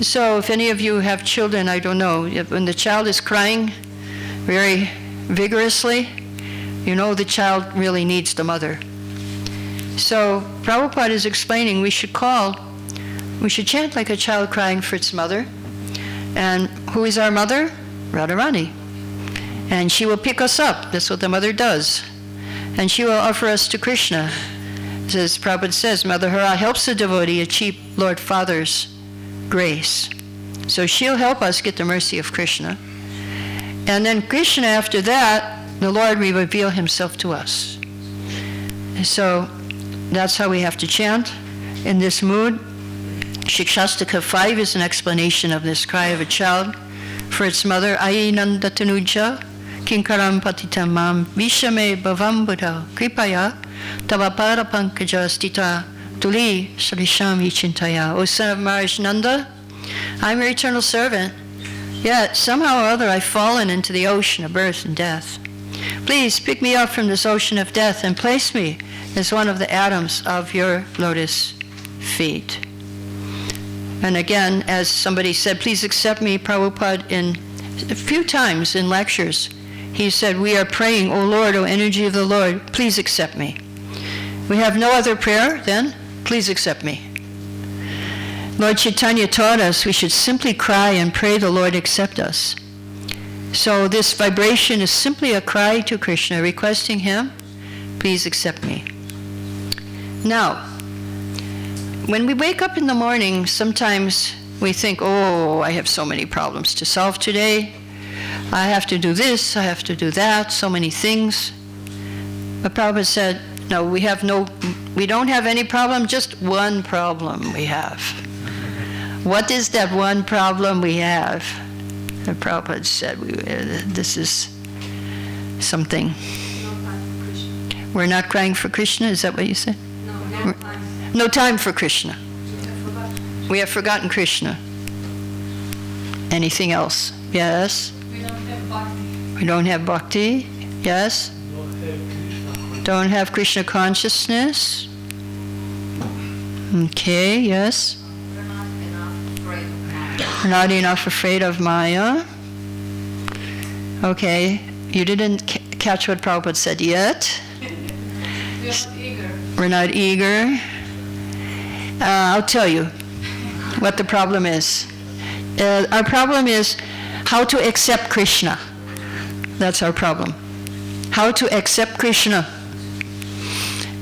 So if any of you have children, I don't know, when the child is crying very vigorously, you know the child really needs the mother. So Prabhupada is explaining we should chant like a child crying for its mother. And who is our mother? Radharani. And she will pick us up. That's what the mother does. And she will offer us to Krishna. As Prabhupada says, Mother Hara helps the devotee achieve Lord Father's grace. So she'll help us get the mercy of Krishna. And then Krishna, after that, the Lord will reveal Himself to us. So that's how we have to chant in this mood. Shikshastaka 5 is an explanation of this cry of a child for its mother. Ayi nanda tanuja kinkaram patitam mam vishame bhavam buddha kripaya tavapada pankaja stita tuli sarisham vichintaya. O son of Maharaj Nanda, I'm your eternal servant, yet somehow or other I've fallen into the ocean of birth and death. Please pick me up from this ocean of death and place me as one of the atoms of your lotus feet. And again, as somebody said, please accept me, Prabhupada, in a few times in lectures, he said, we are praying, O Lord, O energy of the Lord, please accept me. We have no other prayer, then, please accept me. Lord Chaitanya taught us we should simply cry and pray the Lord accept us. So this vibration is simply a cry to Krishna, requesting Him, please accept me. Now, when we wake up in the morning, sometimes we think, oh, I have so many problems to solve today. I have to do this, I have to do that, so many things. But Prabhupada said, no, we don't have any problem, just one problem we have. What is that one problem we have? And Prabhupada said, this is something. We're not crying for Krishna, is that what you said? No time for Krishna. We have forgotten Krishna. Anything else? Yes? We don't have bhakti. We don't have bhakti? Yes? Don't have Krishna consciousness? Okay, yes? We're not enough afraid of Maya. Okay, you didn't catch what Prabhupada said yet. We are not eager. We're not eager. I'll tell you what the problem is. Our problem is how to accept Krishna. That's our problem. How to accept Krishna.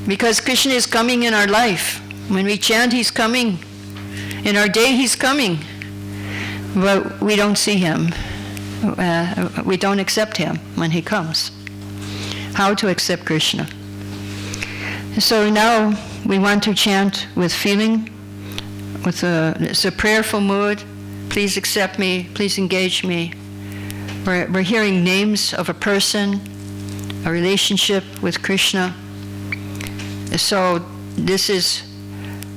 Because Krishna is coming in our life. When we chant, He's coming. In our day, He's coming. But we don't see Him. We don't accept Him when He comes. How to accept Krishna. So now we want to chant with feeling, it's a prayerful mood. Please accept me, please engage me. We're hearing names of a person, a relationship with Krishna. So this is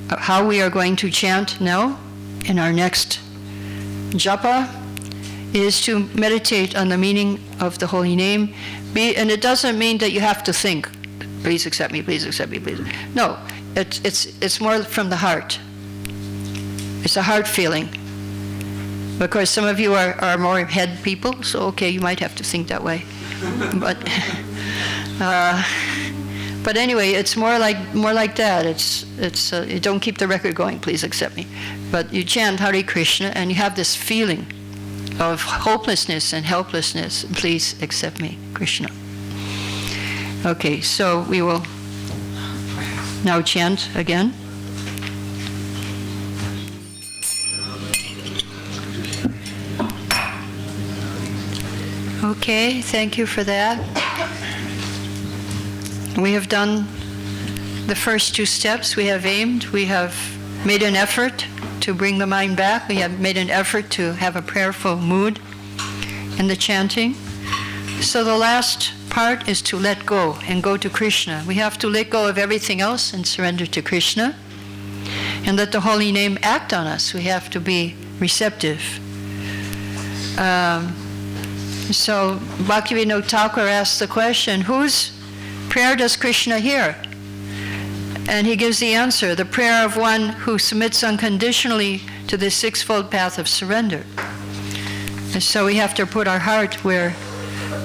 how we are going to chant now in our next Japa is to meditate on the meaning of the holy name. And it doesn't mean that you have to think, please accept me, please accept me, please. No, it's more from the heart. It's a heart feeling. Because some of you are more head people, so okay, you might have to think that way. But anyway, it's more like that. It's you don't keep the record going, please accept me. But you chant Hare Krishna and you have this feeling of hopelessness and helplessness. Please accept me, Krishna. Okay, so we will now chant again. Okay, thank you for that. We have done the first two steps. We have aimed, we have made an effort to bring the mind back. We have made an effort to have a prayerful mood in the chanting. So the last part is to let go and go to Krishna. We have to let go of everything else and surrender to Krishna and let the holy name act on us. We have to be receptive. So Bhaktivinoda Thakur asked the question, whose prayer does Krishna hear? And he gives the answer, the prayer of one who submits unconditionally to the sixfold path of surrender. And so we have to put our heart where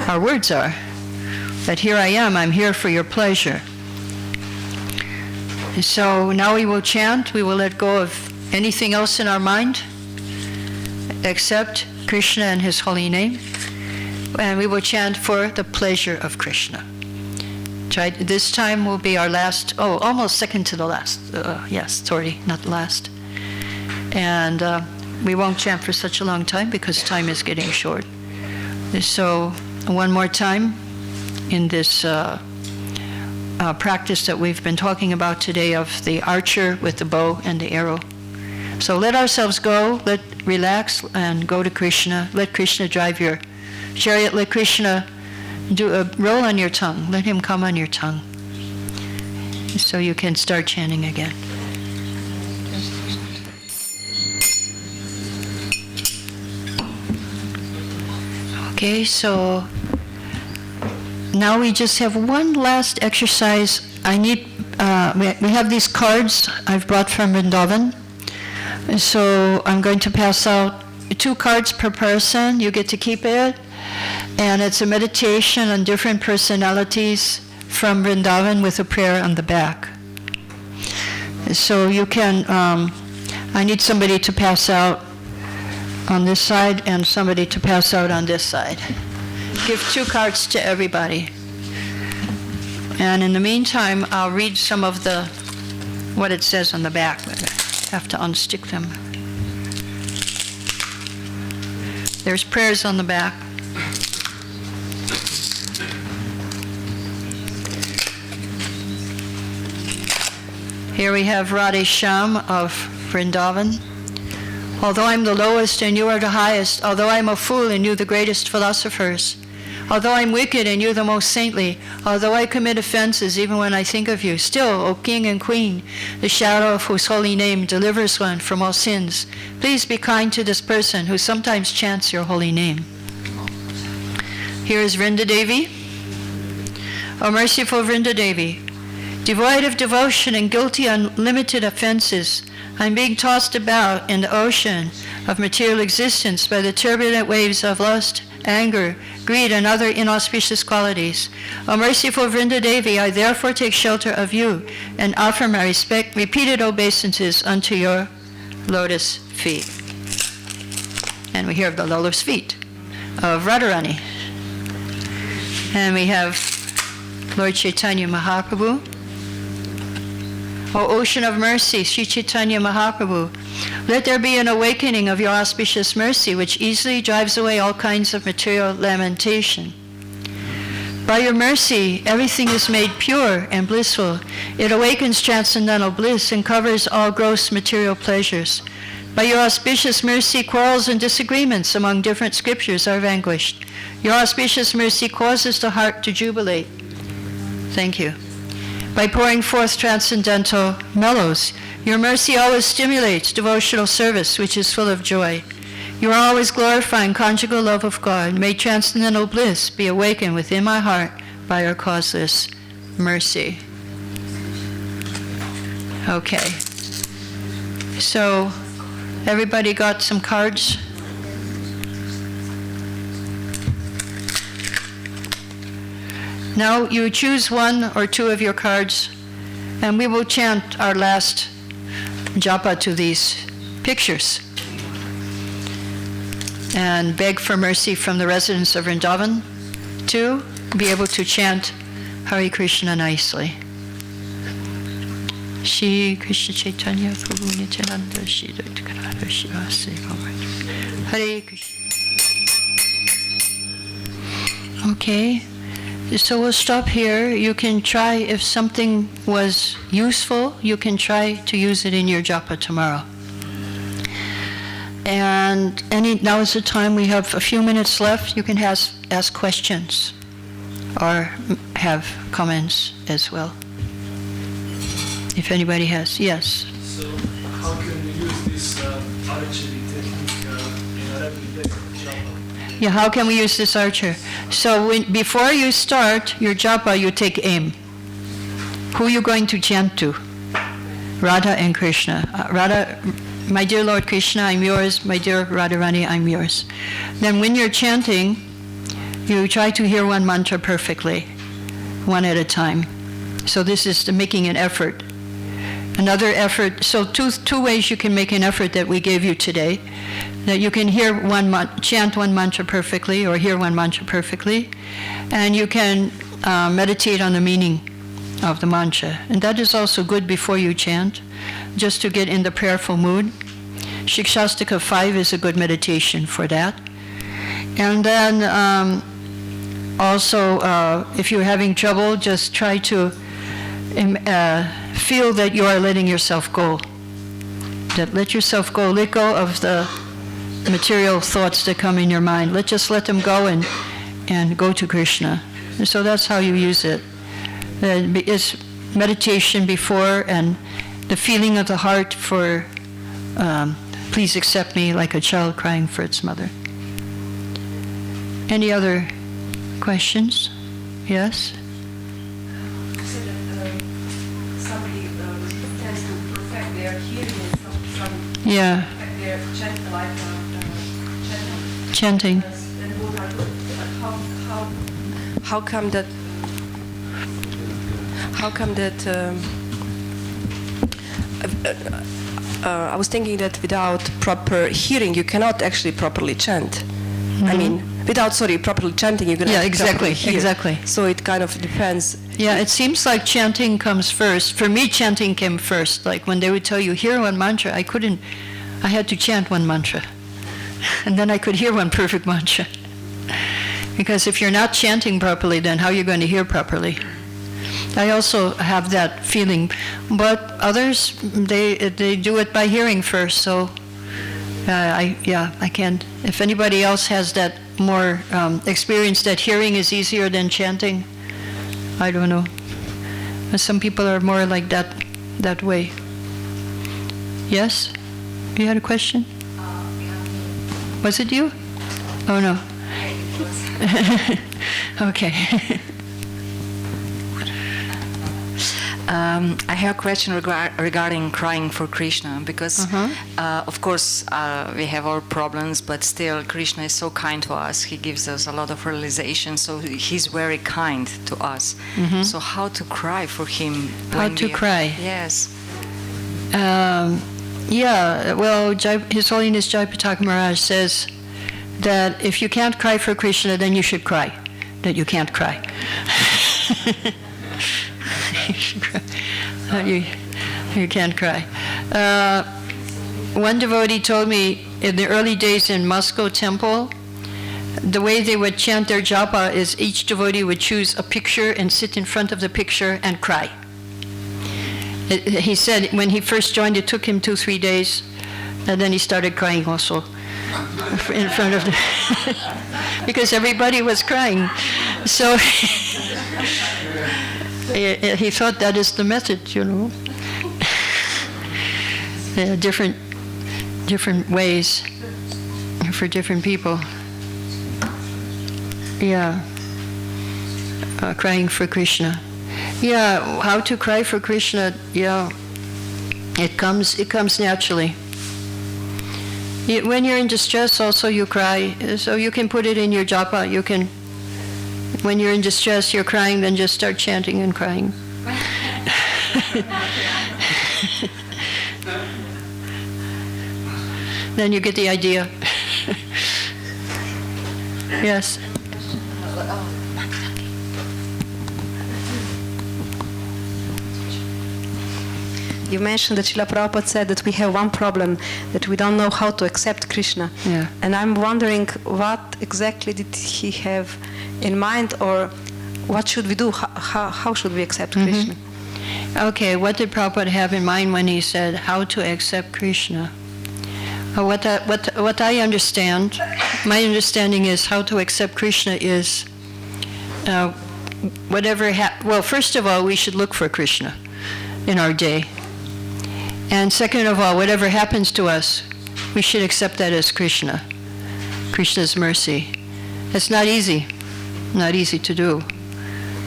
our words are. That here I am, I'm here for your pleasure. And so now we will chant, we will let go of anything else in our mind except Krishna and his holy name. And we will chant for the pleasure of Krishna. This time will be our last, almost second to the last. Yes, sorry, not last. And we won't chant for such a long time because time is getting short. So one more time in this practice that we've been talking about today of the archer with the bow and the arrow. So let ourselves go, relax and go to Krishna. Let Krishna drive your chariot. Let Krishna do a roll on your tongue. Let him come on your tongue. So you can start chanting again. Okay, so now we just have one last exercise. We have these cards I've brought from Vrindavan. So I'm going to pass out 2 cards per person. You get to keep it. And it's a meditation on different personalities from Vrindavan with a prayer on the back. So you can, I need somebody to pass out on this side and somebody to pass out on this side. Give 2 cards to everybody. And in the meantime, I'll read some of what it says on the back. I have to unstick them. There's prayers on the back. Here we have Radhe Shyam of Vrindavan. Although I'm the lowest and you are the highest, although I'm a fool and you the greatest philosophers, although I'm wicked and you the most saintly, although I commit offenses even when I think of you, still, O King and Queen, the shadow of whose holy name delivers one from all sins, please be kind to this person who sometimes chants your holy name. Here is Vrinda Devi. O merciful Vrinda Devi, devoid of devotion and guilty unlimited offenses, I'm being tossed about in the ocean of material existence by the turbulent waves of lust, anger, greed, and other inauspicious qualities. O merciful Vrinda Devi, I therefore take shelter of you and offer my repeated obeisances unto your lotus feet. And we hear of the lotus feet of Radharani. And we have Lord Chaitanya Mahaprabhu. O ocean of mercy, Sri Chaitanya Mahaprabhu, let there be an awakening of your auspicious mercy which easily drives away all kinds of material lamentation. By your mercy, everything is made pure and blissful. It awakens transcendental bliss and covers all gross material pleasures. By your auspicious mercy, quarrels and disagreements among different scriptures are vanquished. Your auspicious mercy causes the heart to jubilate. Thank you. By pouring forth transcendental mellows, your mercy always stimulates devotional service, which is full of joy. You are always glorifying conjugal love of God. May transcendental bliss be awakened within my heart by your causeless mercy. Okay. So, everybody got some cards? Now you choose one or two of your cards, and we will chant our last japa to these pictures and beg for mercy from the residents of Vrindavan to be able to chant Hare Krishna nicely. Shri Krishna Chaitanya Prabhu Nityananda Shri Advaita Shivasi Hare Krishna. Okay. So we'll stop here. You can try, if something was useful, you can try to use it in your japa tomorrow. And now is the time, we have a few minutes left. You can ask questions or have comments as well. If anybody has, yes. So how can we use this archery technique in our everyday japa? Yeah, how can we use this archer? So before you start your japa, you take aim. Who are you going to chant to? Radha and Krishna. Radha, my dear Lord Krishna, I'm yours. My dear Radharani, I'm yours. Then when you're chanting, you try to hear one mantra perfectly, one at a time. So this is making an effort. Another effort, so two ways you can make an effort that we gave you today. That you can hear chant one mantra perfectly or hear one mantra perfectly, and you can meditate on the meaning of the mantra. And that is also good before you chant, just to get in the prayerful mood. Shikshastika 5 is a good meditation for that. And then also, if you're having trouble, just try to feel that you are letting yourself go. That let yourself go, let go of the material thoughts that come in your mind. Just let them go and go to Krishna. And so that's how you use it. It's meditation before, and the feeling of the heart for please accept me, like a child crying for its mother. Any other questions? Yes? You said that somebody tends to perfect their hearing and some Yeah. perfect their chant, like Chanting. and what are how come that I was thinking that without proper hearing you cannot actually properly chant. Mm-hmm. I mean, without properly chanting you cannot properly hear. Exactly. So it kind of depends. Yeah, it seems like chanting comes first. For me, chanting came first. Like when they would tell you, hear one mantra, I had to chant one mantra. And then I could hear one perfect mantra. Because if you're not chanting properly, then how are you going to hear properly? I also have that feeling. But others, they do it by hearing first. So I can't. If anybody else has that more experience that hearing is easier than chanting, I don't know. But some people are more like that way. Yes? You had a question? Was it you? Oh no. Okay. I have a question regarding crying for Krishna, because of course we have our problems, but still Krishna is so kind to us. He gives us a lot of realization, so he's very kind to us. So how to cry for him? How to cry? Yes. Yeah, well, His Holiness Jayapataka Maharaj says that if you can't cry for Krishna, then you should cry, that you can't cry. You can't cry. One devotee told me in the early days in Moscow temple, the way they would chant their japa is each devotee would choose a picture and sit in front of the picture and cry. He said when he first joined, it took him 2-3 days, and then he started crying also in front of the because everybody was crying. So he thought that is the method, you know. Different ways for different people. Yeah. Crying for Krishna. Yeah, how to cry for Krishna, yeah. It comes naturally. When you're in distress also you cry, so you can put it in your japa. You can, when you're in distress, you're crying, then just start chanting and crying. Then you get the idea. Yes. You mentioned that Srila Prabhupada said that we have one problem, that we don't know how to accept Krishna. Yeah. And I'm wondering what exactly did he have in mind, or what should we do? How should we accept Krishna? Okay, what did Prabhupada have in mind when he said how to accept Krishna? What I understand, my understanding is how to accept Krishna is well, first of all, we should look for Krishna in our day. And second of all, whatever happens to us, we should accept that as Krishna, Krishna's mercy. It's not easy to do,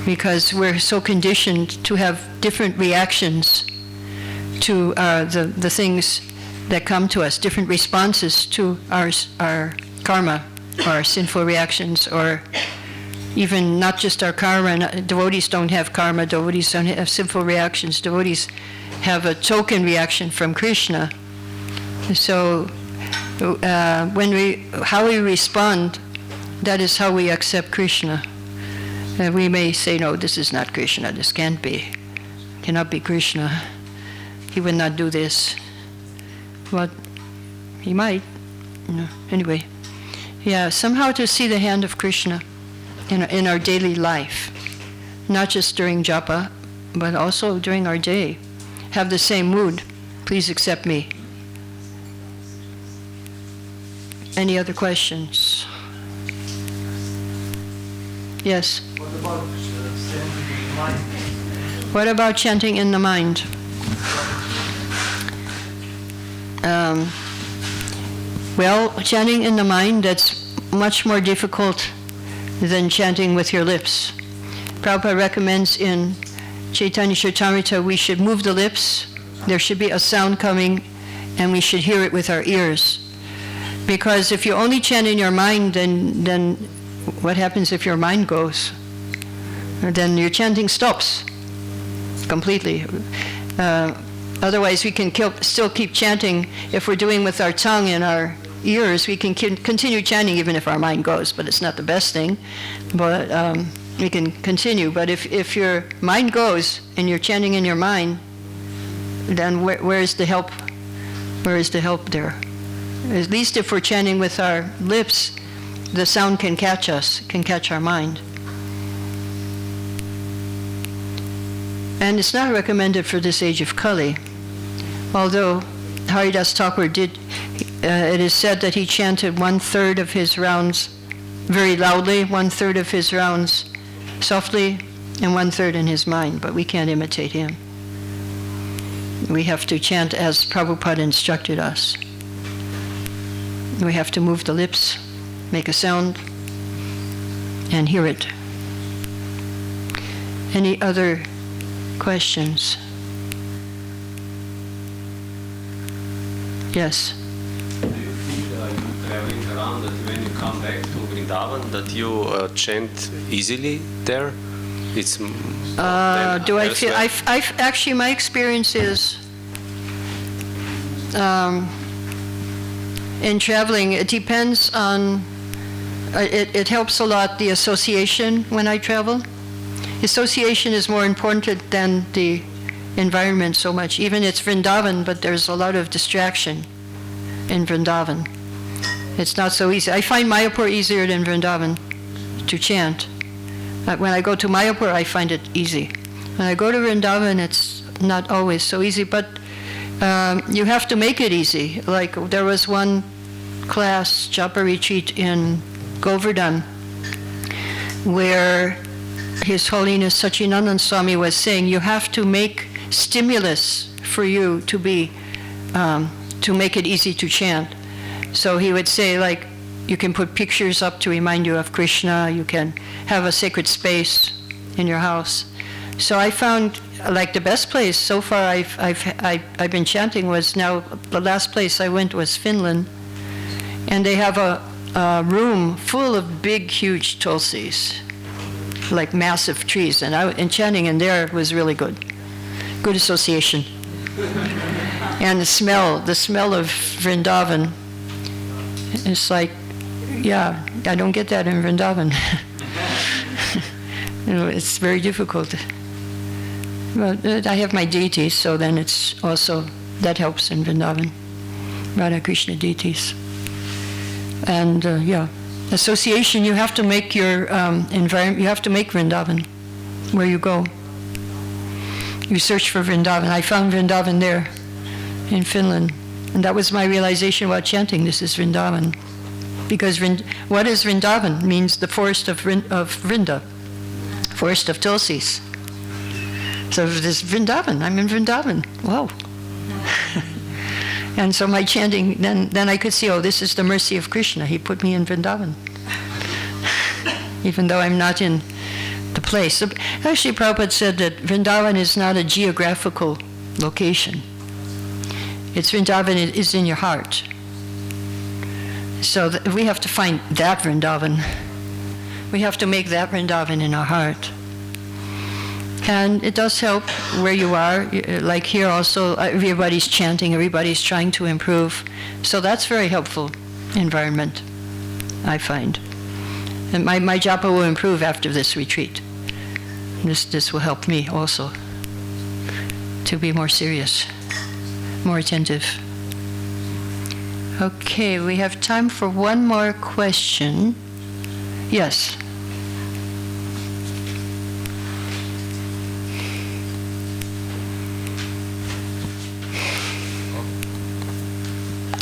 because we're so conditioned to have different reactions to the things that come to us, different responses to our karma, our sinful reactions, or even not just our karma. Devotees don't have karma, devotees don't have sinful reactions, devotees have a token reaction from Krishna. So how we respond, that is how we accept Krishna. We may say, no, this is not Krishna, this cannot be Krishna. He would not do this. Well, he might. Anyway, yeah, somehow to see the hand of Krishna in our daily life, not just during japa, but also during our day. Have the same mood. Please accept me. Any other questions? Yes? What about chanting in the mind? Well, chanting in the mind, that's much more difficult than chanting with your lips. Prabhupada recommends in Chaitanya Charitamrita we should move the lips, there should be a sound coming, and we should hear it with our ears. Because if you only chant in your mind, then what happens if your mind goes? Then your chanting stops completely. Otherwise, we can still keep chanting. If we're doing with our tongue and our ears, we can continue chanting even if our mind goes, but it's not the best thing. But we can continue. But if your mind goes and you're chanting in your mind, then where is the help? Where is the help there? At least if we're chanting with our lips, the sound can catch us, can catch our mind. And it's not recommended for this age of Kali. Although Haridas Thakur did, it is said that he chanted 1/3 of his rounds very loudly, 1/3 of his rounds softly, and 1/3 in his mind, but we can't imitate him. We have to chant as Prabhupada instructed us. We have to move the lips, make a sound, and hear it. Any other questions? Yes? Do you feel you traveling around that when you come back to Vrindavan that you chant easily there? It's do I feel? I've actually, my experience is in traveling, it depends on. It helps a lot the association when I travel. Association is more important than the environment so much. Even it's Vrindavan, but there's a lot of distraction in Vrindavan. It's not so easy. I find Mayapur easier than Vrindavan to chant. When I go to Mayapur, I find it easy. When I go to Vrindavan, it's not always so easy, but you have to make it easy. Like there was one class, Japa retreat in Govardhan, where His Holiness Sachinandan Swami was saying you have to make stimulus for you to be, to make it easy to chant. So he would say, like, you can put pictures up to remind you of Krishna. You can have a sacred space in your house. So I found, like, the best place so far I've been chanting was now, the last place I went was Finland. And they have a room full of big, huge tulsis, like massive trees. And chanting in there was really good. Good association. And the smell of Vrindavan, it's like, yeah, I don't get that in Vrindavan. It's very difficult. But I have my deities, so then it's also, that helps in Vrindavan. Radha Krishna deities. And association, you have to make your environment, you have to make Vrindavan where you go. You search for Vrindavan. I found Vrindavan there in Finland. And that was my realization while chanting, this is Vrindavan. Because what is Vrindavan? It means the forest of Vrinda, forest of tulsis. So this Vrindavan, I'm in Vrindavan. Wow. And so my chanting, then I could see, oh, this is the mercy of Krishna. He put me in Vrindavan. Even though I'm not in the place. So actually, Prabhupada said that Vrindavan is not a geographical location. It's Vrindavan is in your heart. So we have to find that Vrindavan. We have to make that Vrindavan in our heart. And it does help where you are. Like here also, everybody's chanting, everybody's trying to improve. So that's very helpful environment, I find. And my japa will improve after this retreat. This will help me also to be more serious, more attentive. Okay, we have time for one more question. Yes.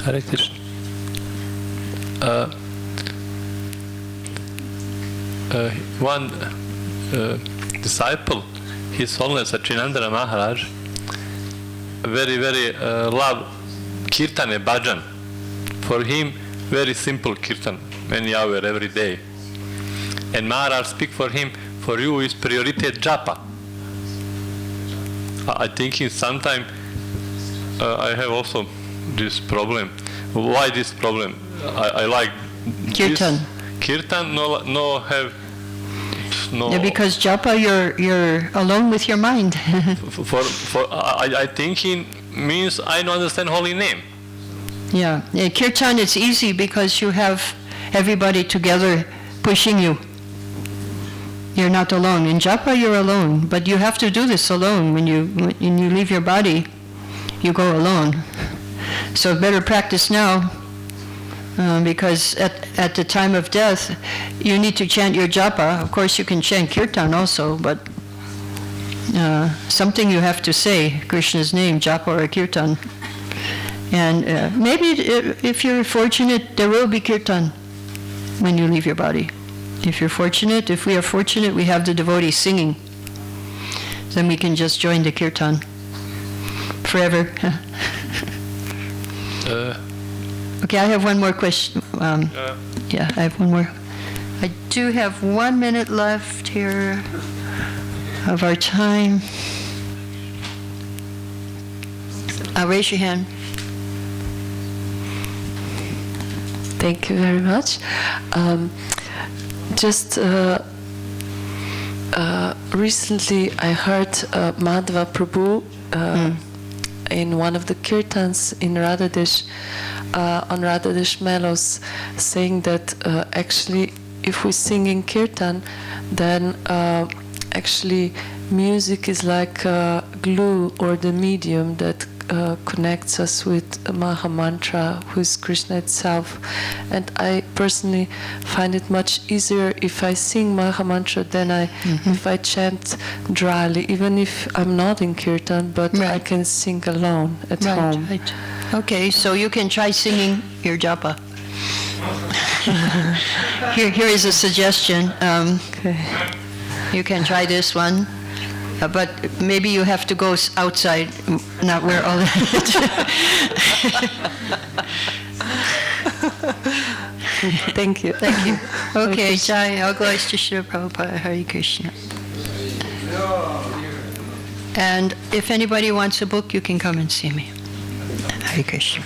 Hare Krishna. One disciple, His Holiness Achinandra Maharaj, very love Kirtan and Bhajan. For him, very simple Kirtan, many hours every day. And Maharaj speak for him, for you is priority Japa. I think sometimes I have also this problem. Why this problem? I like Kirtan. Kirtan no have no. Yeah, because japa you're alone with your mind. I thinking means I don't understand holy name. Yeah, kirtan it's easy because you have everybody together pushing you. You're not alone. In japa you're alone, but you have to do this alone. When you leave your body, you go alone. So better practice now, because at the time of death, you need to chant your japa. Of course, you can chant kirtan also, but something you have to say, Krishna's name, japa or kirtan. And maybe if you're fortunate, there will be kirtan when you leave your body. If you're fortunate, if we are fortunate, we have the devotees singing. Then we can just join the kirtan forever. Okay, I have one more question. Yeah, I have one more. I do have 1 minute left here of our time. Raise your hand. Thank you very much. Just recently I heard Madhava Prabhu in one of the kirtans in Radhadesh, on Radhadesh Melos, saying that actually if we sing in kirtan, then actually music is like a glue or the medium that connects us with a Maha Mantra, who is Krishna itself. And I personally find it much easier if I sing Maha Mantra than if I chant dryly, even if I'm not in kirtan, but I can sing alone at home. Right. Okay, so you can try singing your japa. Here is a suggestion. Okay. You can try this one. But maybe you have to go outside, not where all that. Thank you. Thank you. Okay, Jai, all glories to Srila Prabhupada. Hare Krishna. And if anybody wants a book, you can come and see me. Hare Krishna.